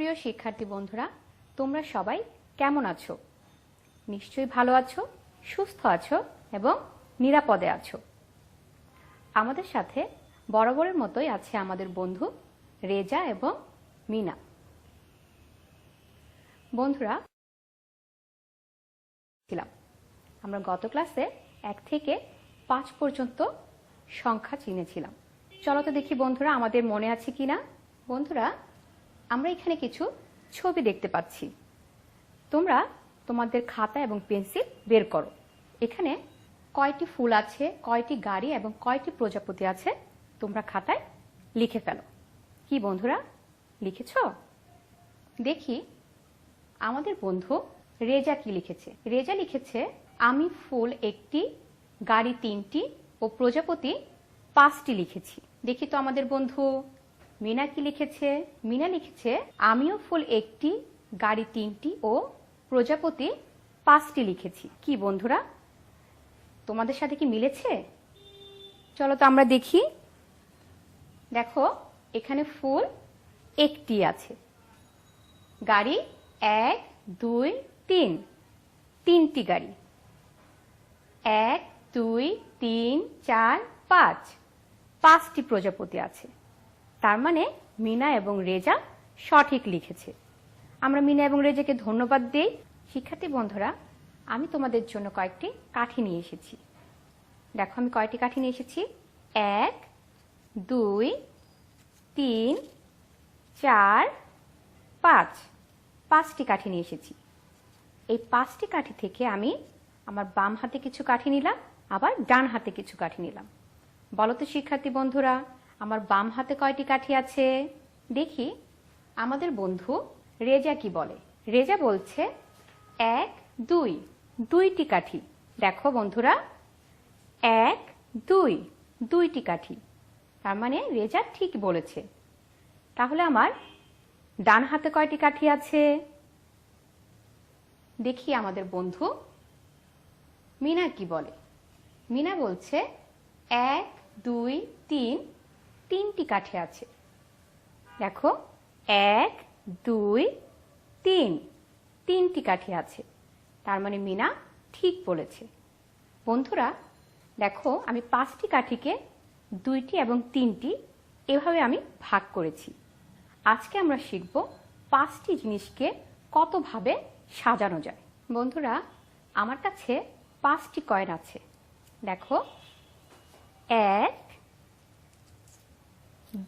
প্রিয় শিক্ষার্থী বন্ধুরা, তোমরা সবাই কেমন আছো? নিশ্চয়ই ভালো আছো, সুস্থ আছো এবং নিরাপদে আছো। আমাদের সাথে বরাবরের মতোই আছে আমাদের বন্ধু রেজা এবং মিনা। বন্ধুরা, আমরা গত ক্লাসে 1 থেকে 5 পর্যন্ত সংখ্যা চিনেছিলাম। চলো তো দেখি বন্ধুরা আমাদের মনে আছে কিনা। বন্ধুরা, আমরা এখানে কিছু ছবি দেখতে পাচ্ছি। তোমরা তোমাদের খাতা এবং পেন্সিল বের করো। এখানে কয়টি ফুল আছে, কয়টি গাড়ি এবং কয়টি প্রজাপতি আছে তোমরা খাতায় লিখে ফেলো। কি বন্ধুরা, লিখেছো? দেখি আমাদের বন্ধু রেজা কি লিখেছে। রেজা লিখেছে, আমি ফুল 1টি, গাড়ি 3টি ও প্রজাপতি 5টি লিখেছি। দেখি তো আমাদের বন্ধু মিনা কি লিখেছে। মিনা লিখেছে, আমিও ফুল 1টি, গাড়ি 3টি ও প্রজাপতি 5টি লিখেছি। কি বন্ধুরা, তোমাদের সাথে কি মিলেছে? চলো তো আমরা দেখি। দেখো এখানে ফুল 1টি আছে, গাড়ি 1, 2, 3, 3টি গাড়ি, 1, 2, 3, 4, 5, 5টি প্রজাপতি আছে। তার মানে মিনা এবং রেজা সঠিক লিখেছে। আমরা মিনা এবং রেজাকে ধন্যবাদ দিই। শিক্ষার্থী বন্ধুরা, আমি তোমাদের জন্য কয়েকটি কাঠি নিয়ে এসেছি। দেখো আমি কয়টি কাঠি নিয়ে এসেছি। 1, 2, 3, 4, 5, 5টি কাঠি নিয়ে এসেছি। এই 5টি কাঠি থেকে আমি আমার বাম হাতে কিছু কাঠি নিলাম, আবার ডান হাতে কিছু কাঠি নিলাম। বলো তো শিক্ষার্থী বন্ধুরা, আমার বাম হাতে কয়টি কাঠি আছে? দেখি আমাদের বন্ধু রেজা কি বলে। রেজা বলছে 1, 2, 2টি কাঠি। দেখো বন্ধুরা, 1, 2, 2টি কাঠি। তার মানে রেজা ঠিক বলেছে। তাহলে আমার ডান হাতে কয়টি কাঠি আছে? দেখি আমাদের বন্ধু মিনা কি বলে। মিনা বলছে 1, 2, 3, 3টি কাঠি আছে। দেখো 1, 2, 3, 3টি কাঠি আছে। তার মানে মিনা ঠিক বলেছে। বন্ধুরা দেখো, আমি 5টি কাঠিকে 2টি এবং 3টি এভাবে আমি ভাগ করেছি। আজকে আমরা শিখব 5টি জিনিসকে কতভাবে সাজানো যায়। বন্ধুরা, আমার কাছে 5টি কয়েন আছে। দেখো 1,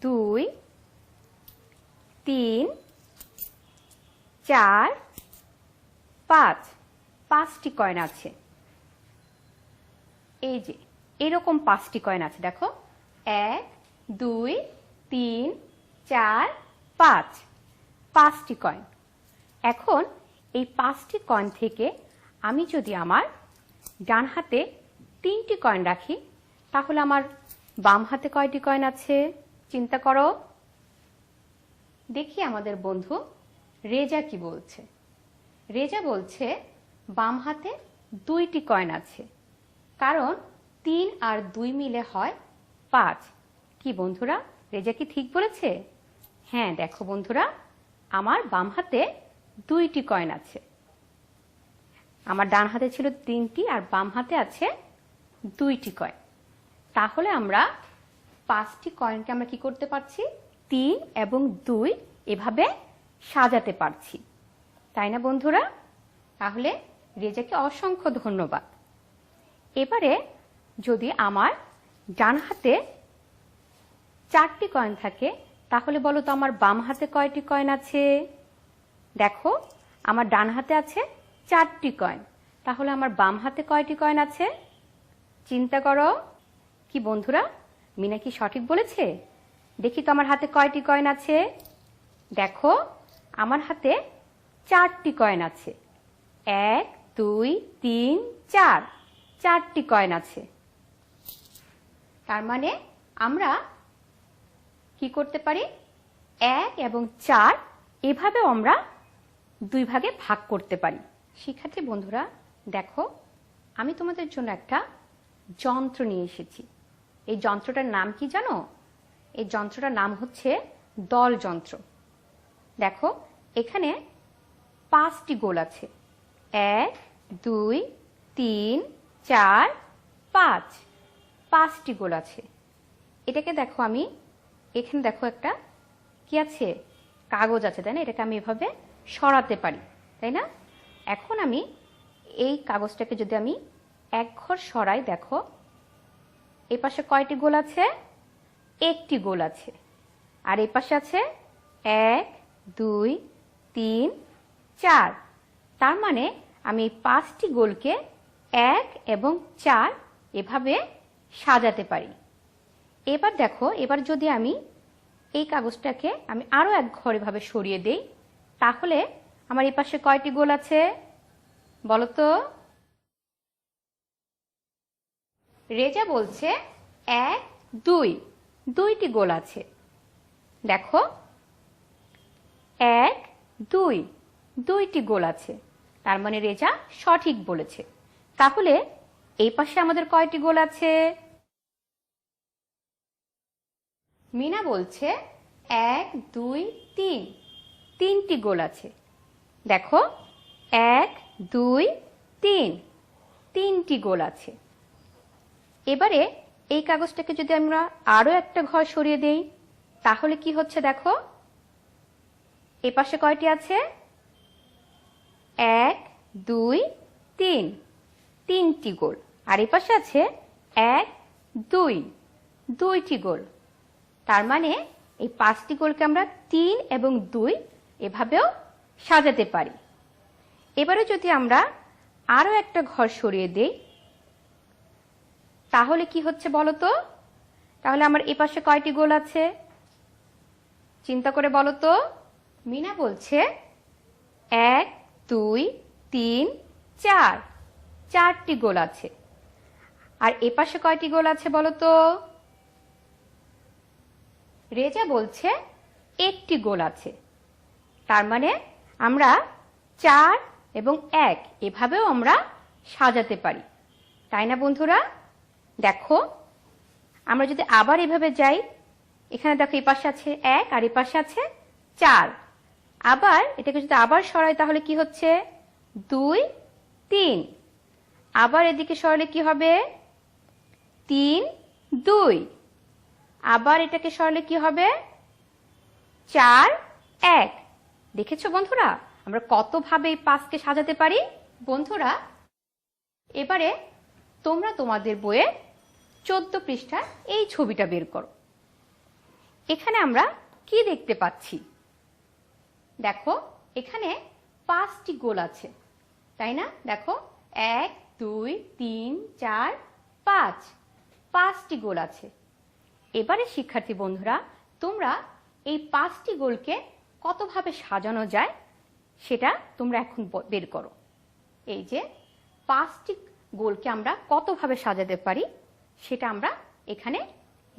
2, 3, 4, 5, 5টি কয়েন আছে। এই যে এরকম 5টি কয়েন আছে। দেখো 1, 2, 3, 4, 5, 5টি কয়েন। এখন এই 5টি কয়েন থেকে আমি যদি আমার ডান হাতে 3টি কয়েন রাখি, তাহলে আমার বাম হাতে কয়টি কয়েন আছে চিন্তা করো। দেখি আমাদের বন্ধু রেজা কি বলছে। রেজা বলছে বাম হাতে 2টি কয়েন আছে, কারণ 3 আর 2 মিলে হয় 5। কি বন্ধুরা, রেজা কি ঠিক বলেছে? হ্যাঁ, দেখো বন্ধুরা, আমার বাম হাতে 2টি কয়েন আছে। আমার ডান হাতে ছিল 3টি আর বাম হাতে আছে 2টি কয়েন। তাহলে আমরা 5টি কয়েনকে আমরা কি করতে পারছি? 3 এবং 2 এভাবে সাজাতে পারছি, তাই না বন্ধুরা? তাহলে রেজাকে অসংখ্য ধন্যবাদ। এবারে যদি আমার ডান হাতে 4টি কয়েন থাকে, তাহলে বলো তো আমার বাম হাতে কয়টি কয়েন আছে? দেখো আমার ডান হাতে আছে 4টি কয়েন, তাহলে আমার বাম হাতে কয়টি কয়েন আছে চিন্তা করো। কি বন্ধুরা, মিনা কি সঠিক বলেছে? দেখি তো আমার হাতে কয়টি কয়েন আছে। দেখো আমার হাতে 4টি কয়েন আছে। 1, 2, 3, 4, 4টি কয়েন আছে। তার মানে আমরা কি করতে পারি? 1 এবং 4 এভাবেও আমরা 2 ভাগে ভাগ করতে পারি। শিক্ষার্থী বন্ধুরা দেখো, আমি তোমাদের জন্য একটা যন্ত্র নিয়ে এসেছি। এই যন্ত্রটার নাম কি জানো? এই যন্ত্রটার নাম হচ্ছে দল যন্ত্র। দেখো এখানে 5টি গোল আছে। 1 2 3 4 5, 5টি গোল আছে। এটাকে দেখো, আমি এখানে দেখো একটা কি আছে, কাগজ আছে, তাই না? এটাকে আমি এভাবে সরাতে পারি, তাই না? এখন আমি এই কাগজটাকে যদি আমি এক ঘর সরাই, দেখো এই পাশে কয়টি গোল আছে? একটি গোল আছে। আর এই পাশে আছে 1 2 3 4। তার মানে আমি এই 5টি গোলকে 1 এবং 4 এভাবে সাজাতে পারি। এবার দেখো, এবার যদি আমি এই কাগজটাকে আমি আরো এক ঘর এভাবে সরিয়ে দেই, তাহলে আমার এই পাশে কয়টি গোল আছে বলো তো? রেজা বলছে 1 2, 2টি গোল আছে। দেখো 1 2, 2টি গোল আছে। তার মানে রেজা সঠিক বলেছে। তাহলে এই পাশে আমাদের কয়টি গোল আছে? মিনা বলছে 1 2 3, 3টি গোল আছে। দেখো 1 2 3, 3টি গোল আছে। এবারে এই কাগজটাকে যদি আমরা আরো একটা ঘর সরিয়ে দেই, তাহলে কি হচ্ছে দেখো, এ পাশে কয়টি আছে? 1 2 3, 3টি গোল। আর এই পাশে আছে 1 2, 2টি গোল। তার মানে এই 5টি গোলকে আমরা 3 এবং 2 এভাবেও সাজাতে পারি। এবারে যদি আমরা আরো একটা ঘর সরিয়ে দেই, তাহলে কি হচ্ছে বলো তো? তাহলে আমার এই পাশে কয়টি গোল আছে চিন্তা করে বলো তো? মিনা বলছে 1 2 3 4, 4টি গোল আছে। আর এ পাশে কয়টি গোল আছে বলো তো? রেজা বলছে 1টি গোল আছে। তার মানে আমরা 4 এবং 1 এভাবেও আমরা সাজাতে পারি, তাই না বন্ধুরা? দেখো আমরা যদি আবার এভাবে যাই, এখানে দেখো এই পাশে আছে 1 আর এই পাশে আছে 4। আবার এটাকে যদি আবার সরাই, তাহলে কি হচ্ছে? 2 3। আবার এদিকে সরালে কি হবে? 3 2। আবার এটাকে সরালে কি হবে? 4 1। দেখেছো বন্ধুরা আমরা কতভাবে এই 5কে সাজাতে পারি? বন্ধুরা এবারে তোমরা তোমাদের বইয়ে 14 পৃষ্ঠার এই ছবিটা বের করো। এখানে আমরা কি দেখতে পাচ্ছি? দেখো এখানে 5টি গোল আছে, তাই না? দেখো 1 2 3 4 5, 5টি গোল আছে। এবারে শিক্ষার্থী বন্ধুরা, তোমরা এই 5টি গোলকে কতভাবে সাজানো যায় সেটা তোমরা এখন বের করো। এই যে 5টি গোলকে আমরা কতভাবে সাজাতে পারি সেটা আমরা এখানে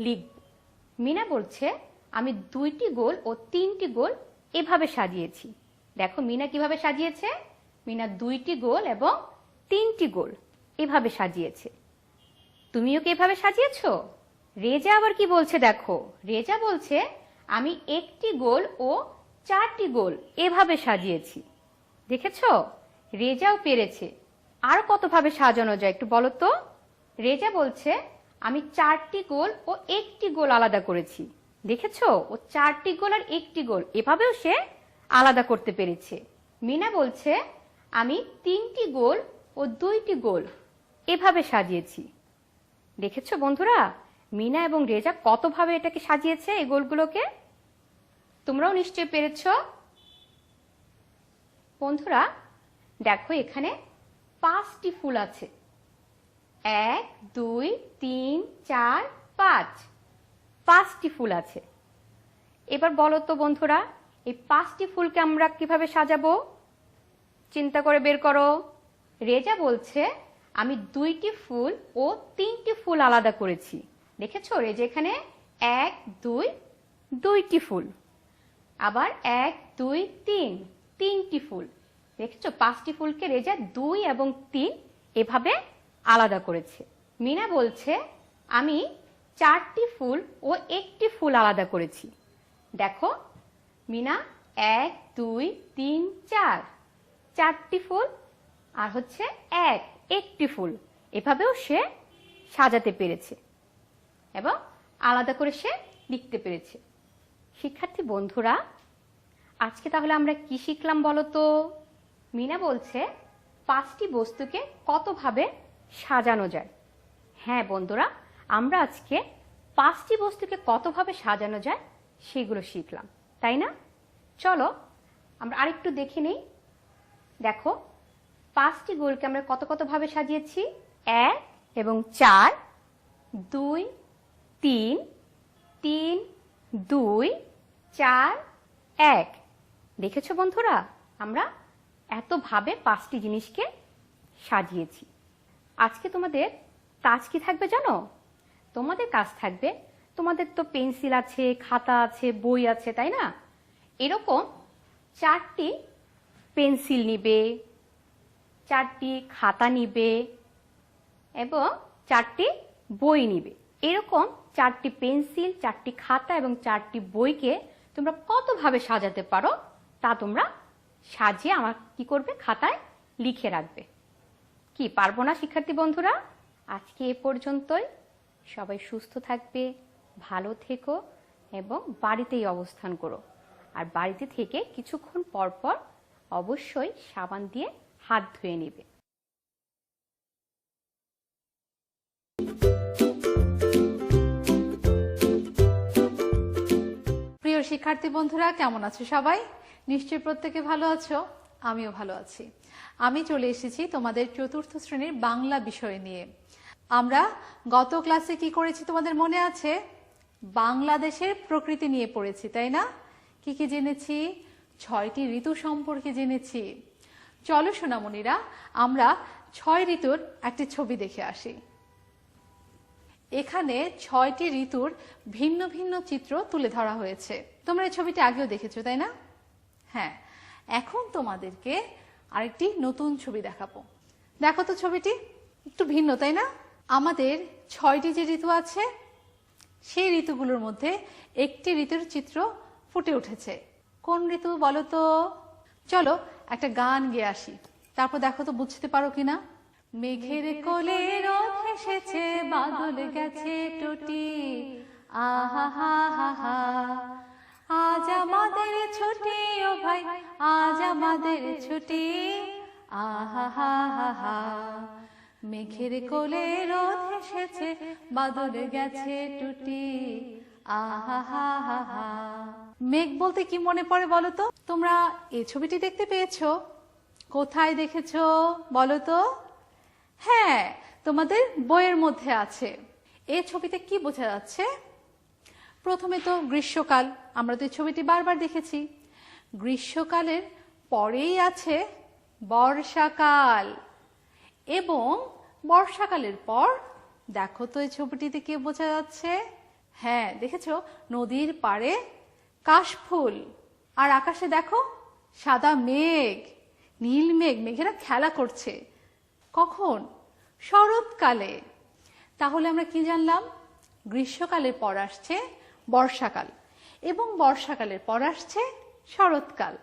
লিখব। মিনা বলছে আমি 2টি গোল ও 3টি গোল এভাবে সাজিয়েছি। দেখো মিনা কিভাবে সাজিয়েছে? মিনা 2টি গোল এবং 3টি গোল এভাবে সাজিয়েছে। তুমিও কি এভাবে সাজিয়েছো? রেজা আবার কি বলছে দেখো, রেজা বলছে আমি 1টি গোল ও 4টি গোল এভাবে সাজিয়েছি। দেখেছো রেজাও পেরেছে। আর কতভাবে সাজানো যায় একটু বলো তো? রেজা বলছে আমি 4টি গোল ও 1টি গোল আলাদা করেছি। দেখেছো ও 4টি গোল আর 1টি গোল এভাবেও সে আলাদা করতে পেরেছে। মিনা বলছে আমি 3টি গোল ও 2টি গোল এভাবে সাজিয়েছি। দেখেছো বন্ধুরা মিনা এবং রেজা কতভাবে এটাকে সাজিয়েছে, এই গোলগুলোকে? তোমরাও নিশ্চয়ই পেরেছো। বন্ধুরা দেখো এখানে 5টি ফুল আছে। 1 2 3 4 5, 5টি ফুল আছে। এবার বলো তো বন্ধুরা এই 5টি ফুলকে আমরা কিভাবে সাজাবো চিন্তা করে বের করো। রেজা বলছে আমি 2টি ফুল ও 3টি ফুল আলাদা করেছি। দেখেছো রেজা এখানে 1 2, 2টি ফুল। আবার 1 2 3, 3টি ফুল। দেখেছো 5টি ফুলকে রেজা 2 এবং 3 এভাবে আলাদা করেছে। মিনা বলছে আমি 4টি ফুল ও 1টি ফুল আলাদা করেছি। দেখো মিনা 1 2 3 4 4টি ফুল আর হচ্ছে একটি ফুল, এভাবেও সে সাজাতে পেরেছে এবং আলাদা করে সে লিখতে পেরেছে। শিক্ষার্থী বন্ধুরা, আজকে তাহলে আমরা কি শিখলাম বলো তো? মিনা বলছে 5টি বস্তুকে কতভাবে সাজানো যায়। হ্যাঁ বন্ধুরা, আমরা আজকে 5টি বস্তুকে কতভাবে সাজানো যায় সেগুলো শিখলাম, তাই না? চলো আমরা আরেকটু দেখে নেই। দেখো 5টি গোলকে আমরা কত ভাবে সাজিয়েছি। 1 এবং 4 2 3 3 2 4 1। দেখেছো বন্ধুরা, আমরা এতভাবে 5টি জিনিসকে সাজিয়েছি। আজকে তোমাদের কাজ কি থাকবে জানো? তোমাদের কাজ থাকবে, তোমাদের তো পেন্সিল আছে, খাতা আছে, বই আছে, তাই না? এরকম 4টি পেন্সিল নিবে, 4টি খাতা নিবে এবং 4টি বই নিবে। এরকম 4টি পেন্সিল, 4টি খাতা এবং 4টি বইকে তোমরা কতভাবে সাজাতে পারো তা তোমরা সাজিয়ে আমার কি করবে, খাতায় লিখে রাখবে। কি পারবো না শিক্ষার্থী বন্ধুরা? আজকে এ পর্যন্তই। সবাই সুস্থ থাকবে, ভালো থেকো এবং বাড়িতেই অবস্থান করো। আর বাড়িতে থেকে কিছুক্ষণ পর পর অবশ্যই সাবান দিয়ে হাত ধুয়ে নেবে। প্রিয় শিক্ষার্থী বন্ধুরা, কেমন আছো সবাই? নিশ্চয়ই প্রত্যেকে ভালো আছো, আমিও ভালো আছি। আমি চলে এসেছি তোমাদের 4র্থ শ্রেণীর বাংলা বিষয় নিয়ে। আমরা গত ক্লাসে কি করেছি তোমাদের মনে আছে? বাংলাদেশের প্রকৃতি নিয়ে পড়েছি, তাই না? কি কি জেনেছি? 6টি ঋতু সম্পর্কে জেনেছি। চলো সোনামণিরা, আমরা 6 ঋতুর একটি ছবি দেখে আসি। এখানে 6টি ঋতুর ভিন্ন ভিন্ন চিত্র তুলে ধরা হয়েছে। তোমরা এই ছবিটি আগেও দেখেছো, তাই না? হ্যাঁ, এখন তোমাদেরকে আরেকটি নতুন ছবি দেখাবো। দেখো তো, ছবিটি একটু ভিন্ন, তাই না? আমাদের 6টি যে ঋতু আছে, সেই ঋতুগুলোর মধ্যে একটি ঋতুর চিত্র ফুটে উঠেছে। কোন ঋতু বলো তো? চলো একটা গান গেয়ে আসি, তারপর দেখো তো বুঝতে পারো কিনা। মেঘের কোলে রোদ এসেছে, বাদল গেছে টুটি, আহা হা হা হা, আজ আমাদের ছুটি ও ভাই, আজ আমাদের ছুটি, আহা হা হা হা। মেঘের কোলে রোদ এসেছে, বাদল গেছে টুটি, আহা হা হা হা। মেঘ বলতে কি মনে পড়ে বলো তো? তোমরা এই ছবিটি দেখতে পেয়েছো? কোথায় দেখেছো বলো তো? হ্যাঁ, তোমাদের বইয়ের মধ্যে আছে। এই ছবিতে কি বোঝা যাচ্ছে? প্রথমে তো গ্রীষ্মকাল, আমরা তো এই ছবিটি বারবার দেখেছি। গ্রীষ্মকালের পরেই আছে বর্ষাকাল এবং বর্ষাকালের পর দেখো তো এই ছবিটিতে কি বোঝা যাচ্ছে? হ্যাঁ, দেখেছো, নদীর পাড়ে কাশফুল, আর আকাশে দেখো সাদা মেঘ, নীল মেঘ, মেঘেরা খেলা করছে। কখন? শরৎকালে। তাহলে আমরা কি জানলাম? গ্রীষ্মকালের পর আসছে বর্ষাকাল এবং বর্ষাকালের পর আসছে শরৎকাল।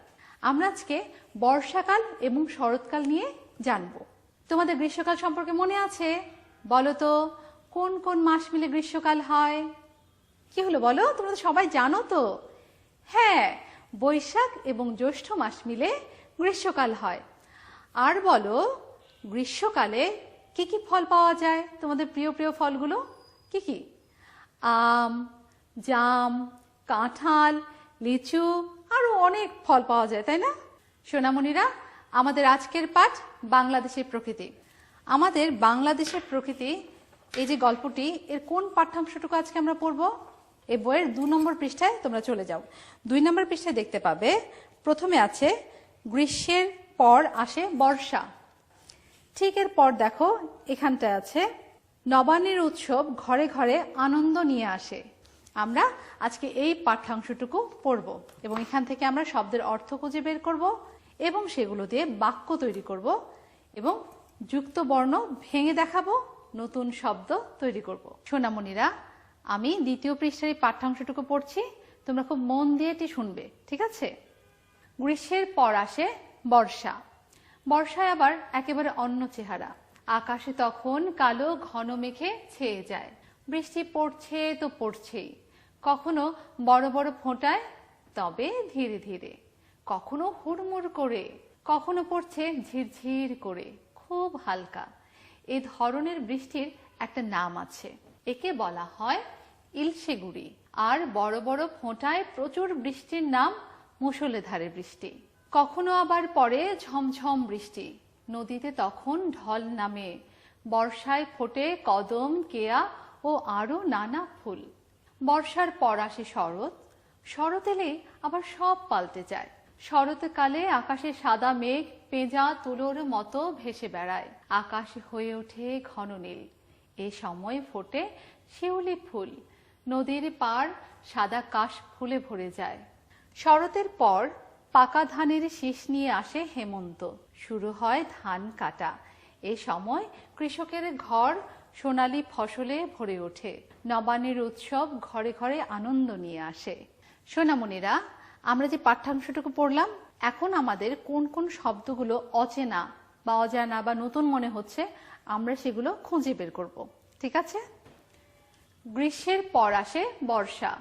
আমরা আজকে বর্ষাকাল এবং শরৎকাল নিয়ে জানবো। তোমাদের গ্রীষ্মকাল সম্পর্কে মনে আছে? বলো তো, কোন কোন মাস মিলে গ্রীষ্মকাল হয়? কি হলো বলো? তোমরা তো সবাই জানো তো। হ্যাঁ, বৈশাখ এবং জ্যৈষ্ঠ মাস মিলে গ্রীষ্মকাল হয়। আর বলো, গ্রীষ্মকালে কি কি ফল পাওয়া যায়? তোমাদের প্রিয় প্রিয় ফলগুলো কি কি? আম, জাম, কাঁঠাল, লিচু, আরো অনেক ফল পাওয়া যায়, তাই না? সোনামণিরা, আমাদের আজকের পাঠ বাংলাদেশের প্রকৃতি। আমাদের বাংলাদেশের প্রকৃতি, এই যে গল্পটি, এর কোন পাঠ্যাংশটুকু আজকে আমরা পড়বো? এই বইয়ের 2 নম্বর পৃষ্ঠায় তোমরা চলে যাও। 2 নম্বর পৃষ্ঠায় দেখতে পাবে, প্রথমে আছে গ্রীষ্মের পর আসে বর্ষা। ঠিক এর পর দেখো এখানটায় আছে নবান্নের উৎসব ঘরে ঘরে আনন্দ নিয়ে আসে। আমরা আজকে এই পাঠ্যাংশটুকু পড়ব এবং এখান থেকে আমরা শব্দের অর্থ খুঁজে বের করব এবং সেগুলো দিয়ে বাক্য তৈরি করব এবং যুক্ত বর্ণ ভেঙে দেখাবো, নতুন শব্দ তৈরি করব। সোনামণিরা, আমি 2য় পৃষ্ঠার এই পাঠ্যাংশটুকু পড়ছি, তোমরা খুব মন দিয়ে এটি শুনবে, ঠিক আছে? গ্রীষ্মের পর আসে বর্ষা। বর্ষায় আবার একেবারে অন্য চেহারা। আকাশে তখন কালো ঘন মেঘে ছেয়ে যায়। বৃষ্টি পড়ছে তো পড়ছেই, কখনো বড় বড় ফোঁটায়, তবে ধীরে ধীরে, কখনো হুড়মুড় করে, কখনো পড়ছে ঝিরঝির করে, খুব হালকা। এ ধরনের বৃষ্টির একটা নাম আছে, একে বলা হয় ইলশে গুঁড়ি। আর বড় বড় ফোঁটায় প্রচুর বৃষ্টির নাম মুষলধারে বৃষ্টি। কখনো আবার পড়ে ঝমঝম বৃষ্টি, নদীতে তখন ঢল নামে, বর্ষায় ফোটে কদম, কেয়া ও আরো নানা ফুল। বর্ষার পর আসে শরৎ। শরৎ এলেই আবার সব পাল্টে যায়। শরৎকালে আকাশে সাদা মেঘ পেঁজা তুলোর মতো ভেসে বেড়ায়, আকাশ হয়ে ওঠে ঘন নীল। এ সময় ফোটে শিউলি ফুল, নদীর পার সাদা কাশ ফুলে ভরে যায়। শরতের পর পাকা ধানের শীষ নিয়ে আসে হেমন্ত, শুরু হয় ধান কাটা। এ সময় কৃষকের ঘর সোনালী ফসলে ভরে ওঠে, নবান্নের উৎসব ঘরে ঘরে আনন্দ নিয়ে আসে। সোনামণিরা, আমরা যে পাঠ্যাংশটুকু পড়লাম, এখন আমাদের কোন কোন শব্দগুলো অচেনা বা অজানা বা নতুন মনে হচ্ছে আমরা সেগুলো খুঁজে বের করব। ঠিক আছে? গ্রীষ্মের পর আসে বর্ষা।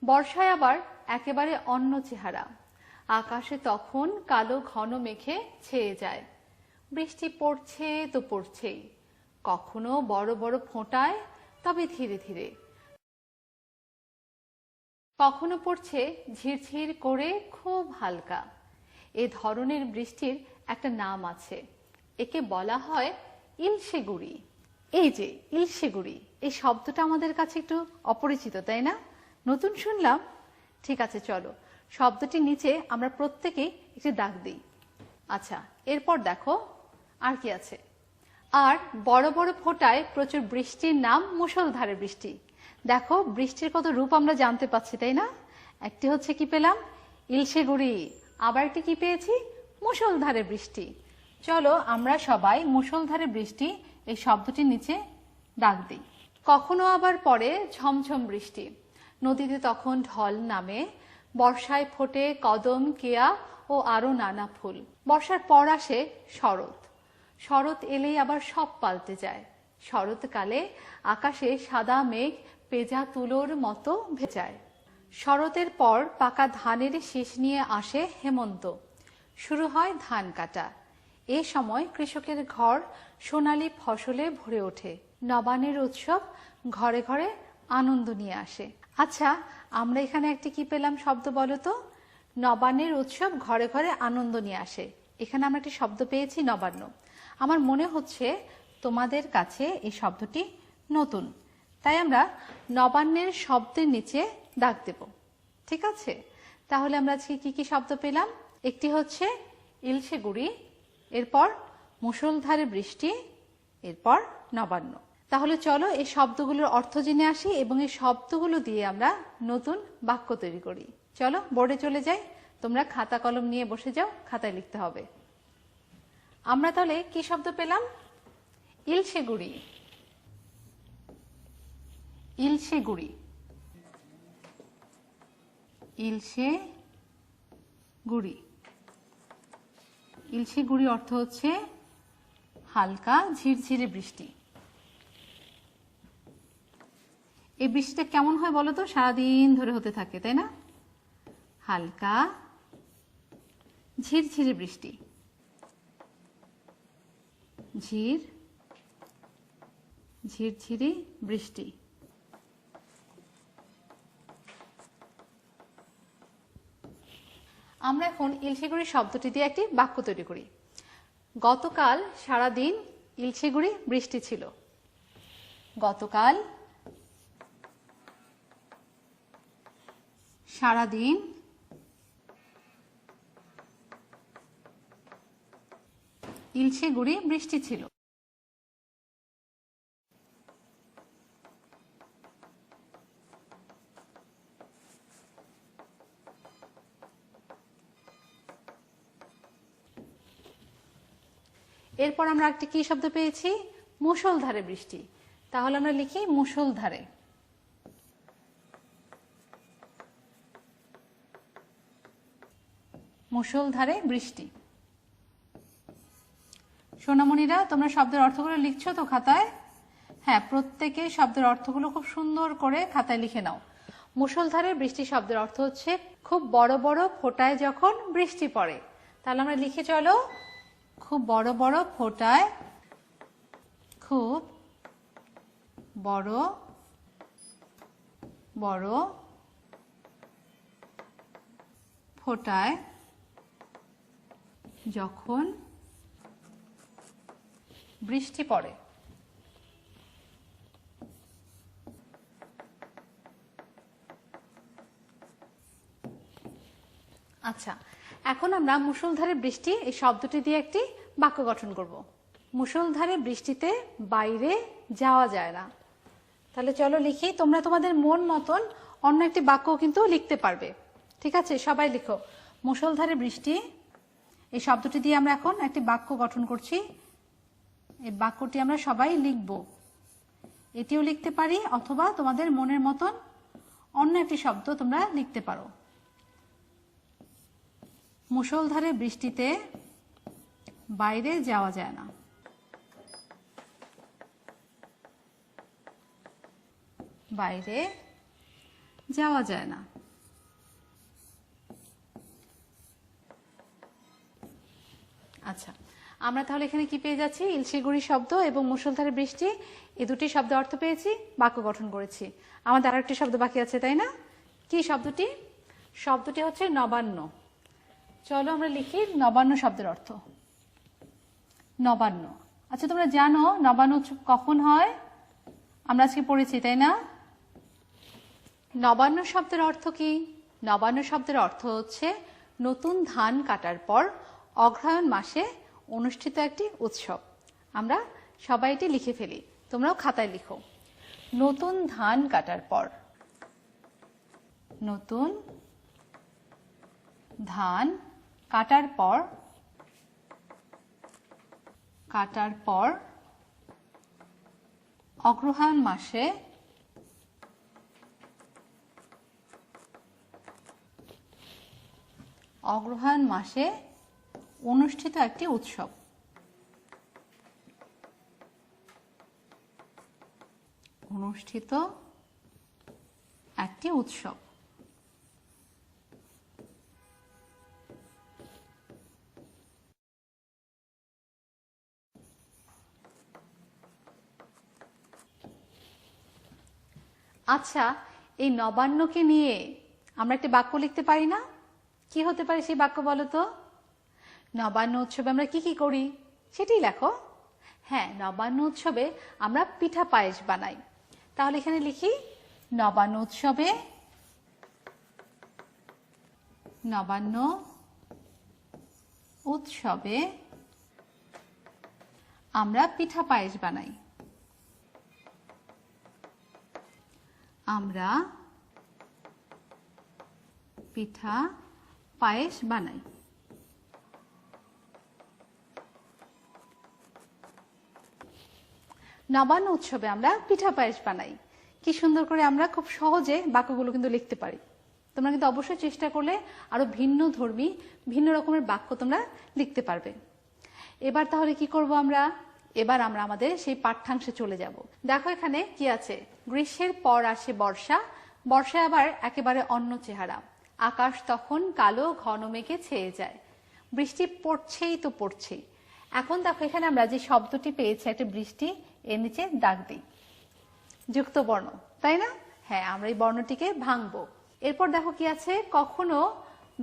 বর্ষায় আবার একেবারে অন্য চেহারা। আকাশে তখন কালো ঘন মেঘে ছেয়ে যায়। বৃষ্টি পড়ছে তো পড়ছেই, কখনো বড় বড় ফোঁটায়, তবে ধীরে ধীরে, কখনো পড়ছে ঝিরঝির করে, খুব হালকা। এ ধরনের বৃষ্টির একটা নাম আছে, একে বলা হয় ইলশে গুঁড়ি। এই যে ইলশে গুঁড়ি, এই শব্দটা আমাদের কাছে একটু অপরিচিত, তাই না? নতুন শুনলাম। ঠিক আছে, চলো শব্দটির নিচে আমরা প্রত্যেকেই একটি দাগ দিই। আচ্ছা, এরপর দেখো আর কি আছে। আর বড় বড় ফোঁটায় প্রচুর বৃষ্টির নাম মুষলধারে বৃষ্টি। দেখো বৃষ্টির কত রূপ আমরা জানতে পাচ্ছি, তাই না? একটি হচ্ছে কি পেলাম, ইলশে গুঁড়ি, আবার একটি কি পেয়েছি, মুষলধারে বৃষ্টি। চলো আমরা সবাই মুষলধারে বৃষ্টি এই শব্দটির নিচে দাগ দিই। কখনো আবার পড়ে ঝমঝম বৃষ্টি, নদীতে তখন ঢল নামে, বর্ষায় ফোটে কদম, কেয়া ও আরো নানা ফুল। বর্ষার পর আসে শরৎ। শরৎ এলেই আবার সব পাল্টে যায়। শরৎকালে আকাশে সাদা মেঘ পেঁজা তুলোর মতো ভেজায়। শরতের পর পাকা ধানের শীষ নিয়ে আসে হেমন্ত, শুরু হয় ধান কাটা। এ সময় কৃষকের ঘর সোনালী ফসলে ভরে ওঠে, নবান্নের উৎসব ঘরে ঘরে আনন্দ নিয়ে আসে। আচ্ছা, আমরা এখানে একটি কি পেলাম শব্দ বলো তো? নবান্নের উৎসব ঘরে ঘরে আনন্দ নিয়ে আসে। এখানে আমরা একটি শব্দ পেয়েছি নবান্ন। আমার মনে হচ্ছে তোমাদের কাছে এই শব্দটি নতুন, তাই আমরা নবান্নের শব্দের নিচে দাগ দেব। ঠিক আছে? তাহলে আমরা আজকে কি কি শব্দ পেলাম? একটি হচ্ছে ইলশে গুঁড়ি, এরপর মুষলধারে বৃষ্টি, এরপর নবান্ন। তাহলে চলো এই শব্দগুলোর অর্থ জেনে আসি এবং এই শব্দগুলো দিয়ে আমরা নতুন বাক্য তৈরি করি। চলো বোর্ডে চলে যাই, তোমরা খাতা কলম নিয়ে বসে যাও, খাতায় লিখতে হবে। আমরা তাহলে কি শব্দ পেলাম? ইলশে গুঁড়ি, ইলশে গুঁড়ি, ইলশে গুঁড়ি। ইলশে গুঁড়ি অর্থ হচ্ছে হালকা ঝিরঝিরে বৃষ্টি। এই বৃষ্টিটা কেমন হয় বলো তো? সারাদিন ধরে হতে থাকে, তাই না? হালকা ঝিরঝিরে বৃষ্টি, ঝিরঝিরে বৃষ্টি। আমরা এখন ইলশে গুঁড়ি শব্দটি দিয়ে একটি বাক্য তৈরি করি। গতকাল সারাদিন ইলশে গুঁড়ি বৃষ্টি ছিল। গতকাল সারাদিন ইলশে গুঁড়ি বৃষ্টি ছিল। এরপর আমরা একটি কি শব্দ পেয়েছি? মুষলধারে বৃষ্টি। তাহলে আমরা লিখি মুষলধারে। মুষলধারে বৃষ্টি। সোনামণিরা তোমরা শব্দের অর্থগুলো লিখছো তো খাতায়? হ্যাঁ, প্রত্যেকে শব্দের অর্থগুলো খুব সুন্দর করে খাতায় লিখে নাও। মুষলধারে বৃষ্টি শব্দের অর্থ হচ্ছে খুব বড় বড় ফোঁটায় যখন বৃষ্টি পড়ে। তাহলে আমরা লিখে চলো, খুব বড় বড় ফোঁটায়, খুব বড় বড় ফোঁটায় যখন বৃষ্টি পড়ে। আচ্ছা, এখন আমরা মুষলধারে বৃষ্টি এই শব্দটি দিয়ে একটি বাক্য গঠন করব। মুষলধারে বৃষ্টিতে বাইরে যাওয়া যায় না। তাহলে চলো লিখি, তোমরা তোমাদের মন মতন অন্য একটি বাক্য কিন্তু লিখতে পারবে। ঠিক আছে, সবাই লিখো। মুষলধারে বৃষ্টি এই শব্দটি দিয়ে আমরা এখন একটি বাক্য গঠন করছি। এই বাক্যটি আমরা সবাই লিখব। এটিও লিখতে পারি অথবা তোমাদের মনের মতন অন্য একটি শব্দ তোমরা লিখতে পারো। মুষলধারে বৃষ্টিতে বাইরে যাওয়া যায় না। বাইরে যাওয়া যায় না। আচ্ছা, আমরা তাহলে এখানে কি পেয়ে যাচ্ছি? ইলশিগুড়ি শব্দ এবং মুষলধারে বৃষ্টি, এই দুটি শব্দ অর্থ পেয়েছি, বাক্য গঠন করেছি। আমাদের আরেকটি শব্দ বাকি আছে, তাই না? কি শব্দটি? শব্দটি হচ্ছে নবান্ন। চলো আমরা লিখি নবান্ন শব্দের অর্থ। নবান্ন। আচ্ছা, তোমরা জানো নবান্ন উৎসব কখন হয়? আমরা আজকে পড়েছি, তাই না? নবান্ন শব্দের অর্থ কি? নবান্ন শব্দের অর্থ হচ্ছে নতুন ধান কাটার পর অগ্রহায়ণ মাসে অনুষ্ঠিত একটি উৎসব। আমরা সবাই এটি লিখে ফেলি, তোমরাও খাতায় লিখো। নতুন ধান কাটার পর, নতুন ধান কাটার পর, কাটার পর অগ্রহায়ণ মাসে অগ্রহায়ণ মাসে অনুষ্ঠিত একটি উৎসব। অনুষ্ঠিত একটি উৎসব। আচ্ছা, এই নবান্নকে নিয়ে আমরা একটি বাক্য লিখতে পারি না? কি হতে পারে সেই বাক্য বলো তো? নবান্ন উৎসবে আমরা কি কি করি সেটাই লেখো। হ্যাঁ, নবান্ন উৎসবে আমরা পিঠা পায়েস বানাই। তাহলে এখানে লিখি নবান্ন উৎসবে, নবান্ন উৎসবে আমরা পিঠা পায়েস বানাই। আমরা পিঠা পায়েস বানাই। নবান্ন উৎসবে আমরা পিঠা পায়েস বানাই। কি সুন্দর করে আমরা খুব সহজে বাক্যগুলো কিন্তু লিখতে পারি। তোমরা কিন্তু অবশ্যই চেষ্টা করলে আরো ভিন্ন ধর্মী, ভিন্ন রকমের বাক্য তোমরা লিখতে পারবে। এবার তাহলে কি করব আমরা? এবার আমরা আমাদের সেই পাঠ্যাংশে চলে যাব। দেখো এখানে কি আছে? গ্রীষ্মের পর আসে বর্ষা, বর্ষায় আবার একেবারে অন্য চেহারা। আকাশ তখন কালো ঘন মেঘে ছেয়ে যায়। বৃষ্টি পড়ছেই তো পড়ছেই। এখন দেখো এখানে আমরা যে শব্দটি পেয়েছি, একটা বৃষ্টি, এর নিচে দাগ দিই, যুক্ত বর্ণ, তাই না? হ্যাঁ, আমরা এই বর্ণটিকে ভাঙবো। এরপর দেখো কি আছে? কখনো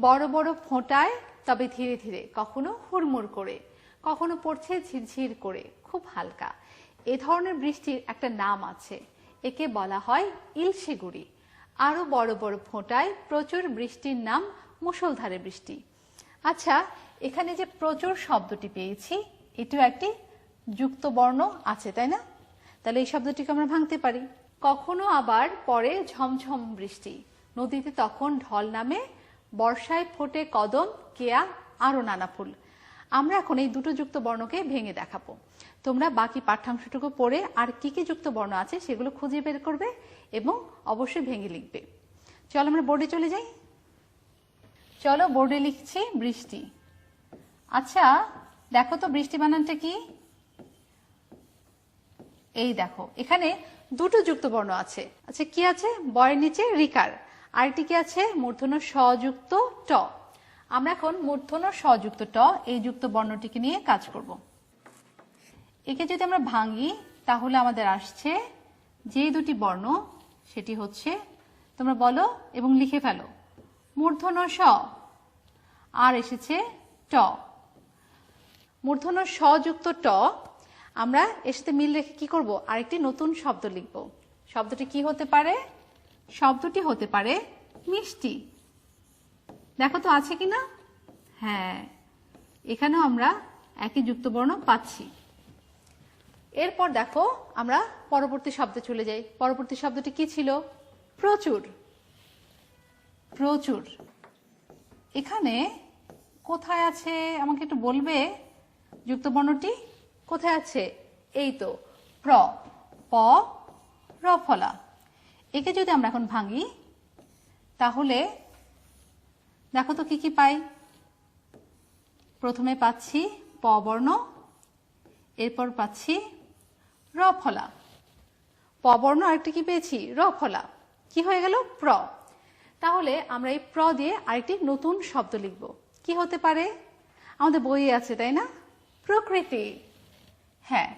বড় বড় ফোঁটায়, তবে ধীরে ধীরে, কখনো হুড়মুড় করে, কখনো পড়ছে ঝিরঝির করে, খুব হালকা। এ ধরনের বৃষ্টির একটা নাম আছে, একে বলা হয় ইলশিগুড়ি। আরো বড় বড় ফোঁটায় প্রচুর বৃষ্টির নাম মুষলধারে বৃষ্টি। আচ্ছা, এখানে যে প্রচুর শব্দটি পেয়েছি, এটিও একটি যুক্ত বর্ণ আছে, তাই না? তাহলে এই শব্দটিকে আমরা ভাঙতে পারি। কখনো আবার পরে ঝমঝম বৃষ্টি, নদীতে তখন ঢল নামে, বর্ষায় ফোটে কদম, কেয়া, আরো নানা ফুল। আমরা এখন এই দুটো যুক্ত বর্ণকে ভেঙে দেখাবো। তোমরা বাকি পাঠ্যাংশটুকু পড়ে আর কি কি যুক্ত বর্ণ আছে সেগুলো খুঁজে বের করবে এবং অবশ্যই ভেঙে লিখবে। চল আমরা বোর্ডে চলে যাই। চলো বোর্ডে লিখছি বৃষ্টি। আচ্ছা দেখো তো বৃষ্টি বানানটা কি? এই দেখো এখানে দুটো যুক্ত বর্ণ আছে। আচ্ছা কি আছে? বয়ের নিচে রিকার, আরেকটি কি আছে? মূর্ধন্য স যুক্ত ট। আমরা এখন মূর্ধন্য স যুক্ত ট এই যুক্ত বর্ণটিকে নিয়ে কাজ করব। একে যদি আমরা ভাঙি তাহলে আমাদের আসছে যে দুটি বর্ণ, সেটি হচ্ছে, তোমরা বলো এবং লিখে ফেলো, মূর্ধন্য স আর এসেছে ট। মূর্ধন্য স যুক্ত ট আমরা এর সাথে মিল রেখে কি করব? আরেকটি নতুন শব্দ লিখব। শব্দটি কি হতে পারে? শব্দটি হতে পারে মিষ্টি। দেখো তো আছে কিনা? হ্যাঁ, এখানেও আমরা একই যুক্ত বর্ণ পাচ্ছি। এরপর দেখো আমরা পরবর্তী শব্দে চলে যাই। পরবর্তী শব্দটি কি ছিল? প্রচুর। প্রচুর এখানে কোথায় আছে আমাকে একটু বলবে? যুক্ত বর্ণটি কোথায় আছে? এই তো প্র, প র ফলা। একে যদি আমরা এখন ভাঙি তাহলে দেখো তো কি কি পাই? প্রথমে পাচ্ছি প বর্ণ, এরপর পাচ্ছি র ফলা। প বর্ণ আরেকটি কি পেয়েছি? র ফলা। কি হয়ে গেল? প্র। তাহলে আমরা এই প্র দিয়ে আরেকটি নতুন শব্দ লিখব। কি হতে পারে? আমাদের বইয়ে আছে তাই না? প্রকৃতি। হ্যাঁ,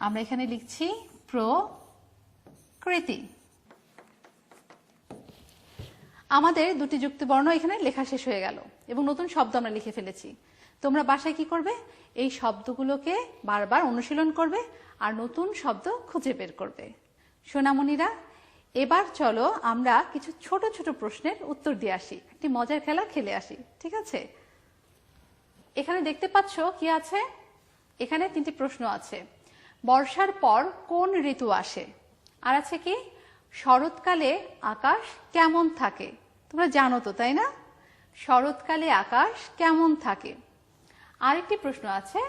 আমরা এখানে লিখছি প্রকৃতি। আমাদের দুটি যুক্ত বর্ণ এখানে লেখা শেষ হয়ে গেল এবং নতুন শব্দ আমরা লিখে ফেলেছি। তোমরা বাসায় কি করবে? এই শব্দগুলোকে বারবার অনুশীলন করবে আর নতুন শব্দ খুঁজে বের করবে। সোনামণিরা, এবার চলো আমরা কিছু ছোট ছোট প্রশ্নের উত্তর দিয়ে আসি, একটি মজার খেলা খেলে আসি, ঠিক আছে? এখানে দেখতে পাচ্ছ কি আছে? এখানে তিনটি প্রশ্ন আছে। বর্ষার পর কোন ঋতু আসে? আর আছে কি? শরৎকালে আকাশ কেমন থাকে? তোমরা জানো তো তাই না? শরৎকালে আকাশ কেমন থাকে। আরেকটি প্রশ্ন আছে,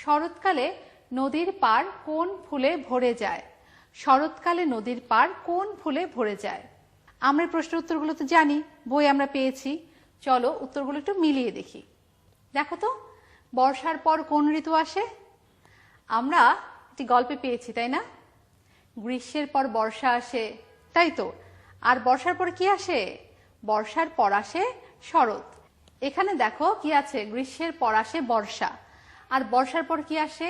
শরৎকালে নদীর পাড় কোন ফুলে ভরে যায়? শরৎকালে নদীর পাড় কোন ফুলে ভরে যায়? আমরা এই প্রশ্নের উত্তরগুলো তো জানি, বই আমরা পেয়েছি। চলো উত্তরগুলো একটু মিলিয়ে দেখি। দেখো তো, বর্ষার পর কোন ঋতু আসে? আমরা একটি গল্পে পেয়েছি তাই না? গ্রীষ্মের পর বর্ষা আসে, তাই তো। আর বর্ষার পর কি আসে? বর্ষার পর আসে শরৎ। এখানে দেখো কি আছে? গ্রীষ্মের পর আসে বর্ষা, আর বর্ষার পর কি আসে?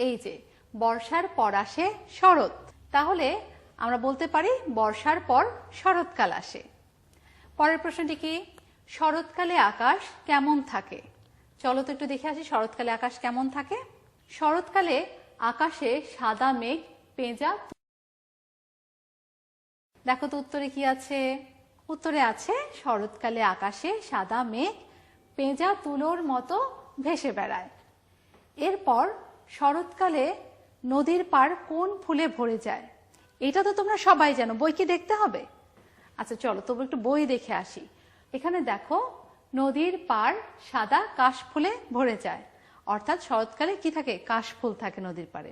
এই যে বর্ষার পর আসে শরৎ। তাহলে আমরা বলতে পারি বর্ষার পর শরৎকাল আসে। পরের প্রশ্নটি কি? শরৎকালে আকাশ কেমন থাকে? চলো তো একটু দেখে আসি শরৎকালে আকাশ কেমন থাকে। শরৎকালে আকাশে সাদা মেঘ পেঁজা। দেখো তো উত্তরে কি আছে? উত্তরে আছে শরৎকালে আকাশে সাদা মেঘ পেঁজা তুলোর মতো ভেসে বেড়ায়। এরপর শরৎকালে নদীর পাড় কোন ফুলে ভরে যায়? এটা তো তোমরা সবাই জানো, বই কি দেখতে হবে? আচ্ছা চলো তবু একটু বই দেখে আসি। এখানে দেখো নদীর পাড় সাদা কাশ ফুলে ভরে যায়, অর্থাৎ শরৎকালে কি থাকে? কাশ ফুল থাকে নদীর পাড়ে।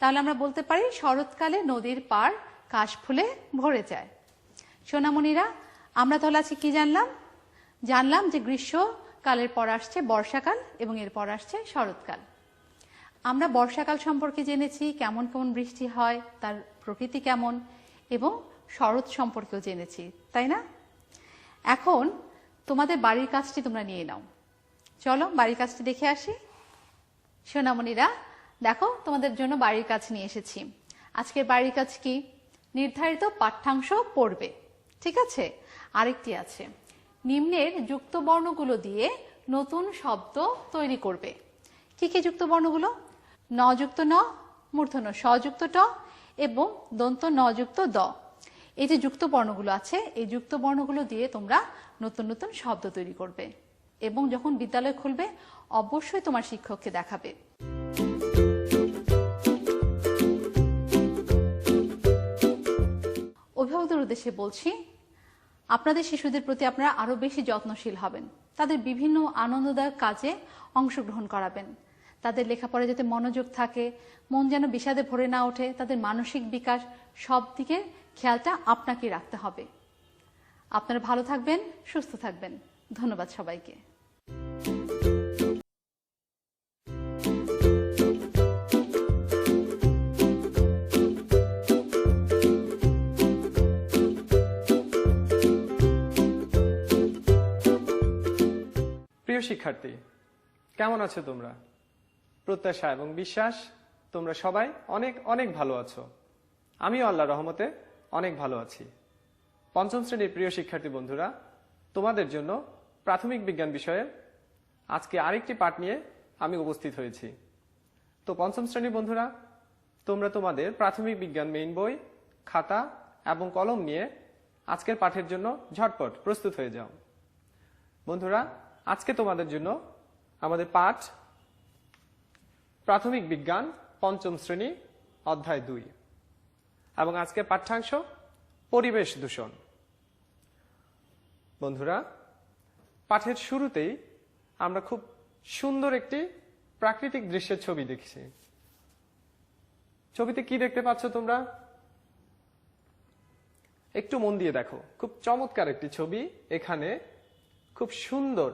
তাহলে আমরা বলতে পারি শরৎকালে নদীর পাড় কাশ ফুলে ভরে যায়। সোনামণিরা, আমরা তাহলে আজকে কি জানলাম? জানলাম যে গ্রীষ্মকালের পর আসছে বর্ষাকাল এবং এরপর আসছে শরৎকাল। আমরা বর্ষাকাল সম্পর্কে জেনেছি, কেমন কেমন বৃষ্টি হয়, তার প্রকৃতি কেমন, এবং শরৎ সম্পর্কেও জেনেছি, তাই না? এখন তোমাদের বাড়ির কাজটি তোমরা নিয়ে নাও। চলো বাড়ির কাজটি দেখে আসি। সোনামণিরা দেখো, তোমাদের জন্য বাড়ির কাজ নিয়ে এসেছি। আজকের বাড়ির কাজ কি? নির্ধারিত পাঠ্যাংশ পড়বে, ঠিক আছে? আরেকটি আছে, নিম্নের যুক্ত বর্ণগুলো দিয়ে নতুন শব্দ তৈরি করবে। কি কি যুক্ত বর্ণগুলো? ন যুক্ত ন, মূর্ধন্য স যুক্ত ট এবং দন্ত ন যুক্ত দ। এই যে যুক্ত বর্ণগুলো আছে, এই যুক্ত বর্ণগুলো দিয়ে তোমরা নতুন নতুন শব্দ তৈরি করবে এবং যখন বিদ্যালয় খুলবে অবশ্যই তোমার শিক্ষককে দেখাবে। অভিভাবকদের উদ্দেশ্যে বলছি, আপনাদের শিশুদের প্রতি আপনারা আরো বেশি যত্নশীল হবেন। তাদের বিভিন্ন আনন্দদায়ক কাজে অংশগ্রহণ করাবেন। তাদের লেখাপড়ায় যাতে মনোযোগ থাকে, মন যেন বিষাদে ভরে না ওঠে, তাদের মানসিক বিকাশ, সব দিকের খেয়ালটা আপনাকে রাখতে হবে। আপনারা ভালো থাকবেন, সুস্থ থাকবেন। ধন্যবাদ সবাইকে। প্রিয় শিক্ষার্থী, কেমন আছো তোমরা? প্রত্যাশা এবং বিশ্বাস তোমরা সবাই অনেক অনেক ভালো আছো। আমিও আল্লাহর রহমতে অনেক ভালো আছি। পঞ্চম শ্রেণীর প্রিয় শিক্ষার্থী বন্ধুরা, তোমাদের জন্য প্রাথমিক বিজ্ঞান বিষয়ের আজকে আরেকটি পাঠ নিয়ে আমি উপস্থিত হয়েছি। তো পঞ্চম শ্রেণীর বন্ধুরা, তোমরা তোমাদের প্রাথমিক বিজ্ঞান মেইন বই, খাতা এবং কলম নিয়ে আজকের পাঠের জন্য ঝটপট প্রস্তুত হয়ে যাও। বন্ধুরা, আজকে তোমাদের জন্য আমাদের পাঠ প্রাথমিক বিজ্ঞান পঞ্চম শ্রেণী অধ্যায় 2 এবং আজকের পাঠ্যাংশ পরিবেশ দূষণ। বন্ধুরা, পাঠের শুরুতেই আমরা খুব সুন্দর একটি প্রাকৃতিক দৃশ্যের ছবি দেখছি। ছবিতে কি দেখতে পাচ্ছ তোমরা? একটু মন দিয়ে দেখো, খুব চমৎকার একটি ছবি। এখানে খুব সুন্দর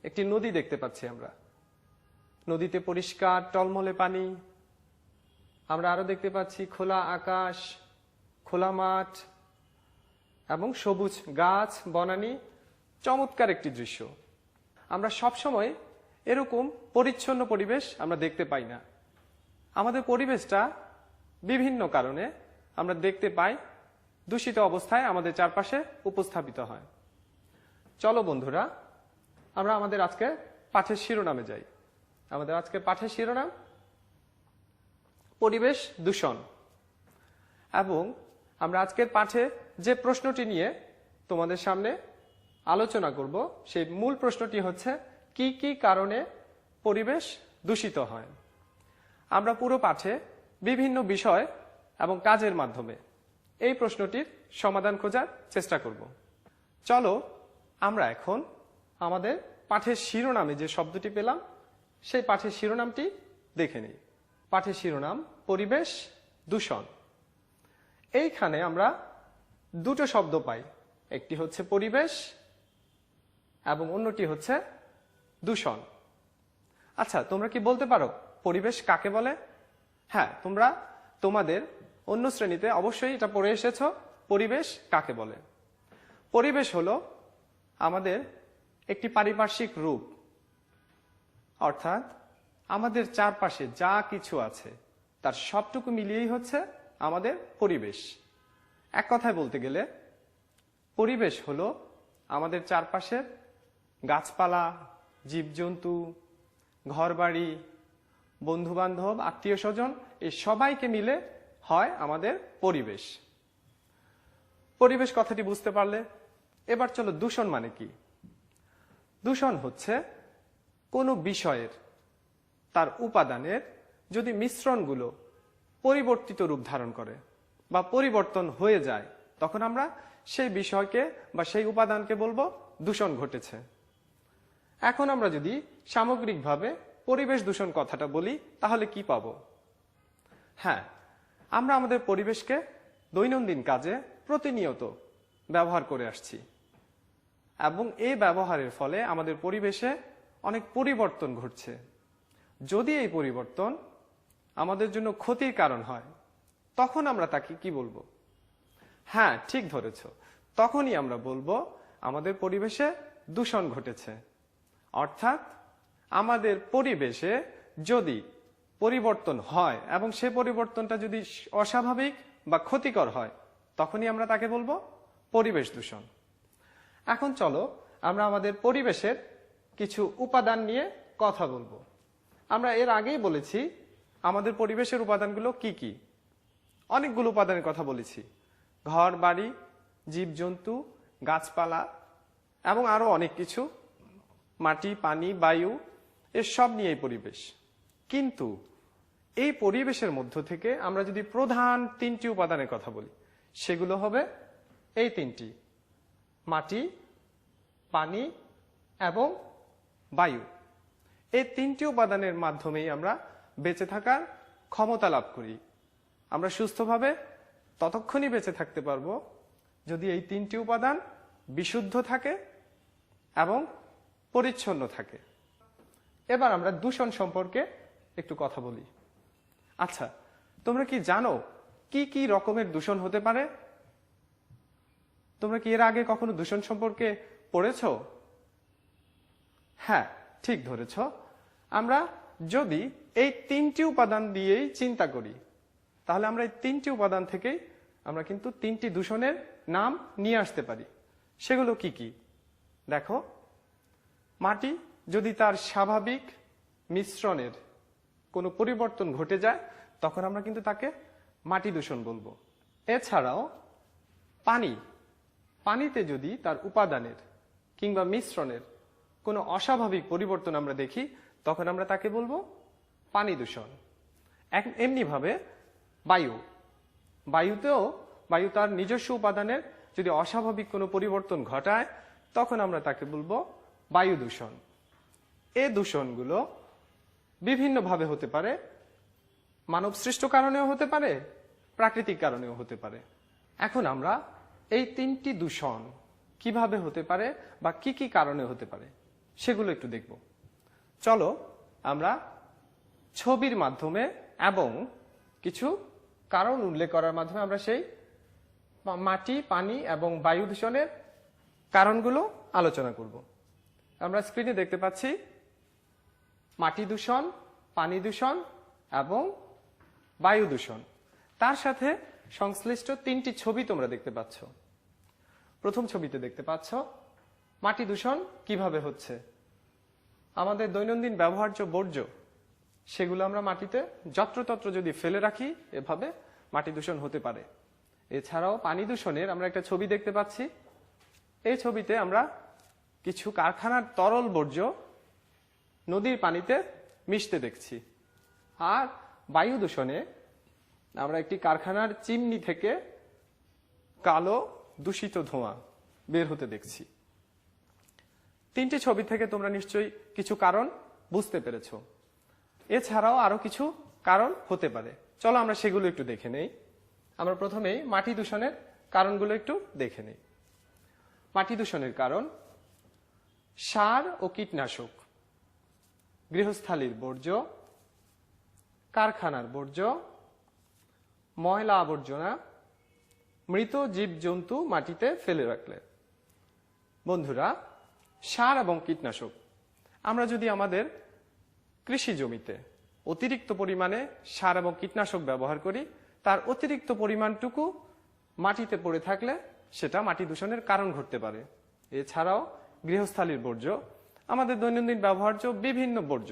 একটি নদী দেখতে পাচ্ছি আমরা। নদীতে পরিষ্কার টলমলে পানি। আমরা আরো দেখতে পাচ্ছি খোলা আকাশ, খোলা মাঠ এবং সবুজ গাছ, বনানী। চমৎকার একটি দৃশ্য। আমরা সব সময় এরকম পরিচ্ছন্ন পরিবেশ আমরা দেখতে পাই না। আমাদের পরিবেশটা বিভিন্ন কারণে আমরা দেখতে পাই দূষিত অবস্থায় আমাদের চারপাশে উপস্থাপিত হয়। চলো বন্ধুরা, আমরা আমাদের আজকে পাঠের শিরোনামে যাই। আমাদের আজকে পাঠের শিরোনাম পরিবেশ দূষণ। এবং আমরা আজকের পাঠে যে প্রশ্নটি নিয়ে তোমাদের সামনে আলোচনা করব, সেই মূল প্রশ্নটি হচ্ছে কি কি কারণে পরিবেশ দূষিত হয়। আমরা পুরো পাঠে বিভিন্ন বিষয় এবং কাজের মাধ্যমে এই প্রশ্নটির সমাধান খোঁজার চেষ্টা করব। চলো আমরা এখন আমাদের পাঠের শিরোনামে যে শব্দটি পেলাম, সেই পাঠের শিরোনামটি দেখে নিই। পাঠের শিরোনাম পরিবেশ দূষণ। এইখানে আমরা দুটো শব্দ পাই, একটি হচ্ছে পরিবেশ এবং অন্যটি হচ্ছে দূষণ। আচ্ছা, তোমরা কি বলতে পারো পরিবেশ কাকে বলে? হ্যাঁ, তোমরা তোমাদের অন্য শ্রেণীতে অবশ্যই এটা পড়ে এসেছো, পরিবেশ কাকে বলে। পরিবেশ হলো আমাদের একটি পারিপার্শ্বিক রূপ, অর্থাৎ আমাদের চারপাশে যা কিছু আছে তার সবটুকু মিলিয়েই হচ্ছে আমাদের পরিবেশ। এক কথায় বলতে গেলে পরিবেশ হলো আমাদের চারপাশের গাছপালা, জীবজন্তু, ঘরবাড়ি, বন্ধুবান্ধব, আত্মীয় স্বজন, এই সবাইকে মিলে হয় আমাদের পরিবেশ। পরিবেশ কথাটি বুঝতে পারলে এবার চলো দূষণ মানে কি। দূষণ হচ্ছে কোনো বিষয়ের, তার উপাদানের যদি মিশ্রণগুলো পরিবর্তিত রূপ ধারণ করে বা পরিবর্তন হয়ে যায়, তখন আমরা সেই বিষয়কে বা সেই উপাদানকে বলবো দূষণ ঘটেছে। এখন আমরা যদি সামগ্রিকভাবে পরিবেশ দূষণ কথাটা বলি, তাহলে কি পাবো? হ্যাঁ, আমরা আমাদের পরিবেশকে দৈনন্দিন কাজে প্রতিনিয়ত ব্যবহার করে আসছি এবং এই ব্যবহারের ফলে আমাদের পরিবেশে অনেক পরিবর্তন ঘটছে। যদি এই পরিবর্তন আমাদের জন্য ক্ষতির কারণ হয়, তখন আমরা তাকে কি বলবো? হ্যাঁ, ঠিক ধরেছ, তখনই আমরা বলবো আমাদের পরিবেশে দূষণ ঘটেছে। অর্থাৎ আমাদের পরিবেশে যদি পরিবর্তন হয় এবং সে পরিবর্তনটা যদি অস্বাভাবিক বা ক্ষতিকর হয়, তখনই আমরা তাকে বলবো পরিবেশ দূষণ। এখন চলো আমরা আমাদের পরিবেশের কিছু উপাদান নিয়ে কথা বলবো। আমরা এর আগেই বলেছি আমাদের পরিবেশের উপাদানগুলো কি কি। অনেকগুলো উপাদানের কথা বলেছি, ঘর বাড়ি, জীবজন্তু, গাছপালা এবং আরো অনেক কিছু, মাটি, পানি, বায়ু, এর সব নিয়ে এই পরিবেশ। কিন্তু এই পরিবেশের মধ্য থেকে আমরা যদি প্রধান তিনটি উপাদানের কথা বলি, সেগুলো হবে এই তিনটি: মাটি, পানি এবং বায়ু। এই তিনটি উপাদানের মাধ্যমেই আমরা বেঁচে থাকার ক্ষমতা লাভ করি। আমরা সুস্থভাবে ততক্ষণই বেঁচে থাকতে পারবো যদি এই তিনটি উপাদান বিশুদ্ধ থাকে এবং পরিচ্ছন্ন থাকে। এবার আমরা দূষণ সম্পর্কে একটু কথা বলি। আচ্ছা, তোমরা কি জানো কি কি রকমের দূষণ হতে পারে? তোমরা কি এর আগে কখনো দূষণ সম্পর্কে পড়েছো? হ্যাঁ, ঠিক ধরেছ। আমরা যদি এই 3টি উপাদান দিয়েই চিন্তা করি, তাহলে আমরা এই 3টি উপাদান থেকেই আমরা কিন্তু 3টি দূষণের নাম নিয়ে আসতে পারি। সেগুলো কি কি? দেখো, মাটি যদি তার স্বাভাবিক মিশ্রণের কোনো পরিবর্তন ঘটে যায়, তখন আমরা কিন্তু তাকে মাটি দূষণ বলবো। এছাড়াও পানিতে যদি তার উপাদানের কিংবা মিশ্রণের কোনো অস্বাভাবিক পরিবর্তন আমরা দেখি, তখন আমরা তাকে বলবো পানি দূষণ। এমনিভাবে বায়ু তার নিজস্ব উপাদানের যদি অস্বাভাবিক কোনো পরিবর্তন ঘটায়, তখন আমরা তাকে বলবো বায়ু দূষণ। এই দূষণগুলো বিভিন্নভাবে হতে পারে, মানব সৃষ্ট কারণেও হতে পারে, প্রাকৃতিক কারণেও হতে পারে। এখন আমরা এই 3টি দূষণ কিভাবে হতে পারে বা কি কি কারণে হতে পারে সেগুলো একটু দেখব। চলো আমরা ছবির মাধ্যমে এবং কিছু কারণ উল্লেখ করার মাধ্যমে আমরা সেই মাটি, পানি এবং বায়ু দূষণের কারণগুলো আলোচনা করব। আমরা স্ক্রিনে দেখতে পাচ্ছি মাটি দূষণ, পানি দূষণ এবং বায়ু দূষণ। তার সাথে সংশ্লিষ্ট 3টি ছবি তোমরা দেখতে পাচ্ছ। প্রথম ছবিতে দেখতে পাচ্ছ মাটি দূষণ কিভাবে হচ্ছে। আমাদের দৈনন্দিন ব্যবহার্য বর্জ্য সেগুলো আমরা মাটিতে যত্রতত্র যদি ফেলে রাখি, এভাবে মাটি দূষণ হতে পারে। এছাড়াও পানি দূষণের আমরা একটা ছবি দেখতে পাচ্ছি। এই ছবিতে আমরা কিছু কারখানার তরল বর্জ্য নদীর পানিতে মিশতে দেখছি। আর বায়ু দূষণে আমরা একটি কারখানার চিমনি থেকে কালো দূষিত ধোঁয়া বের হতে দেখছি। 3টি ছবি থেকে তোমরা নিশ্চয়ই কিছু কারণ বুঝতে পেরেছ। এছাড়াও আরো কিছু কারণ হতে পারে। চলো আমরা সেগুলো একটু দেখে নেই। আমরা প্রথমেই মাটি দূষণের কারণগুলো একটু দেখে নেই। মাটি দূষণের কারণ সার ও কীটনাশক, গৃহস্থালির বর্জ্য, কারখানার বর্জ্য, ময়লা আবর্জনা, মৃত জীবজন্তু মাটিতে ফেলে রাখলে। বন্ধুরা, সার এবং কীটনাশক, আমরা যদি আমাদের কৃষি জমিতে অতিরিক্ত পরিমাণে সার এবং কীটনাশক ব্যবহার করি, তার অতিরিক্ত পরিমাণটুকু মাটিতে পড়ে থাকলে সেটা মাটি দূষণের কারণ ঘটতে পারে। এছাড়াও গৃহস্থালির বর্জ্য, আমাদের দৈনন্দিন ব্যবহার্য বিভিন্ন বর্জ্য,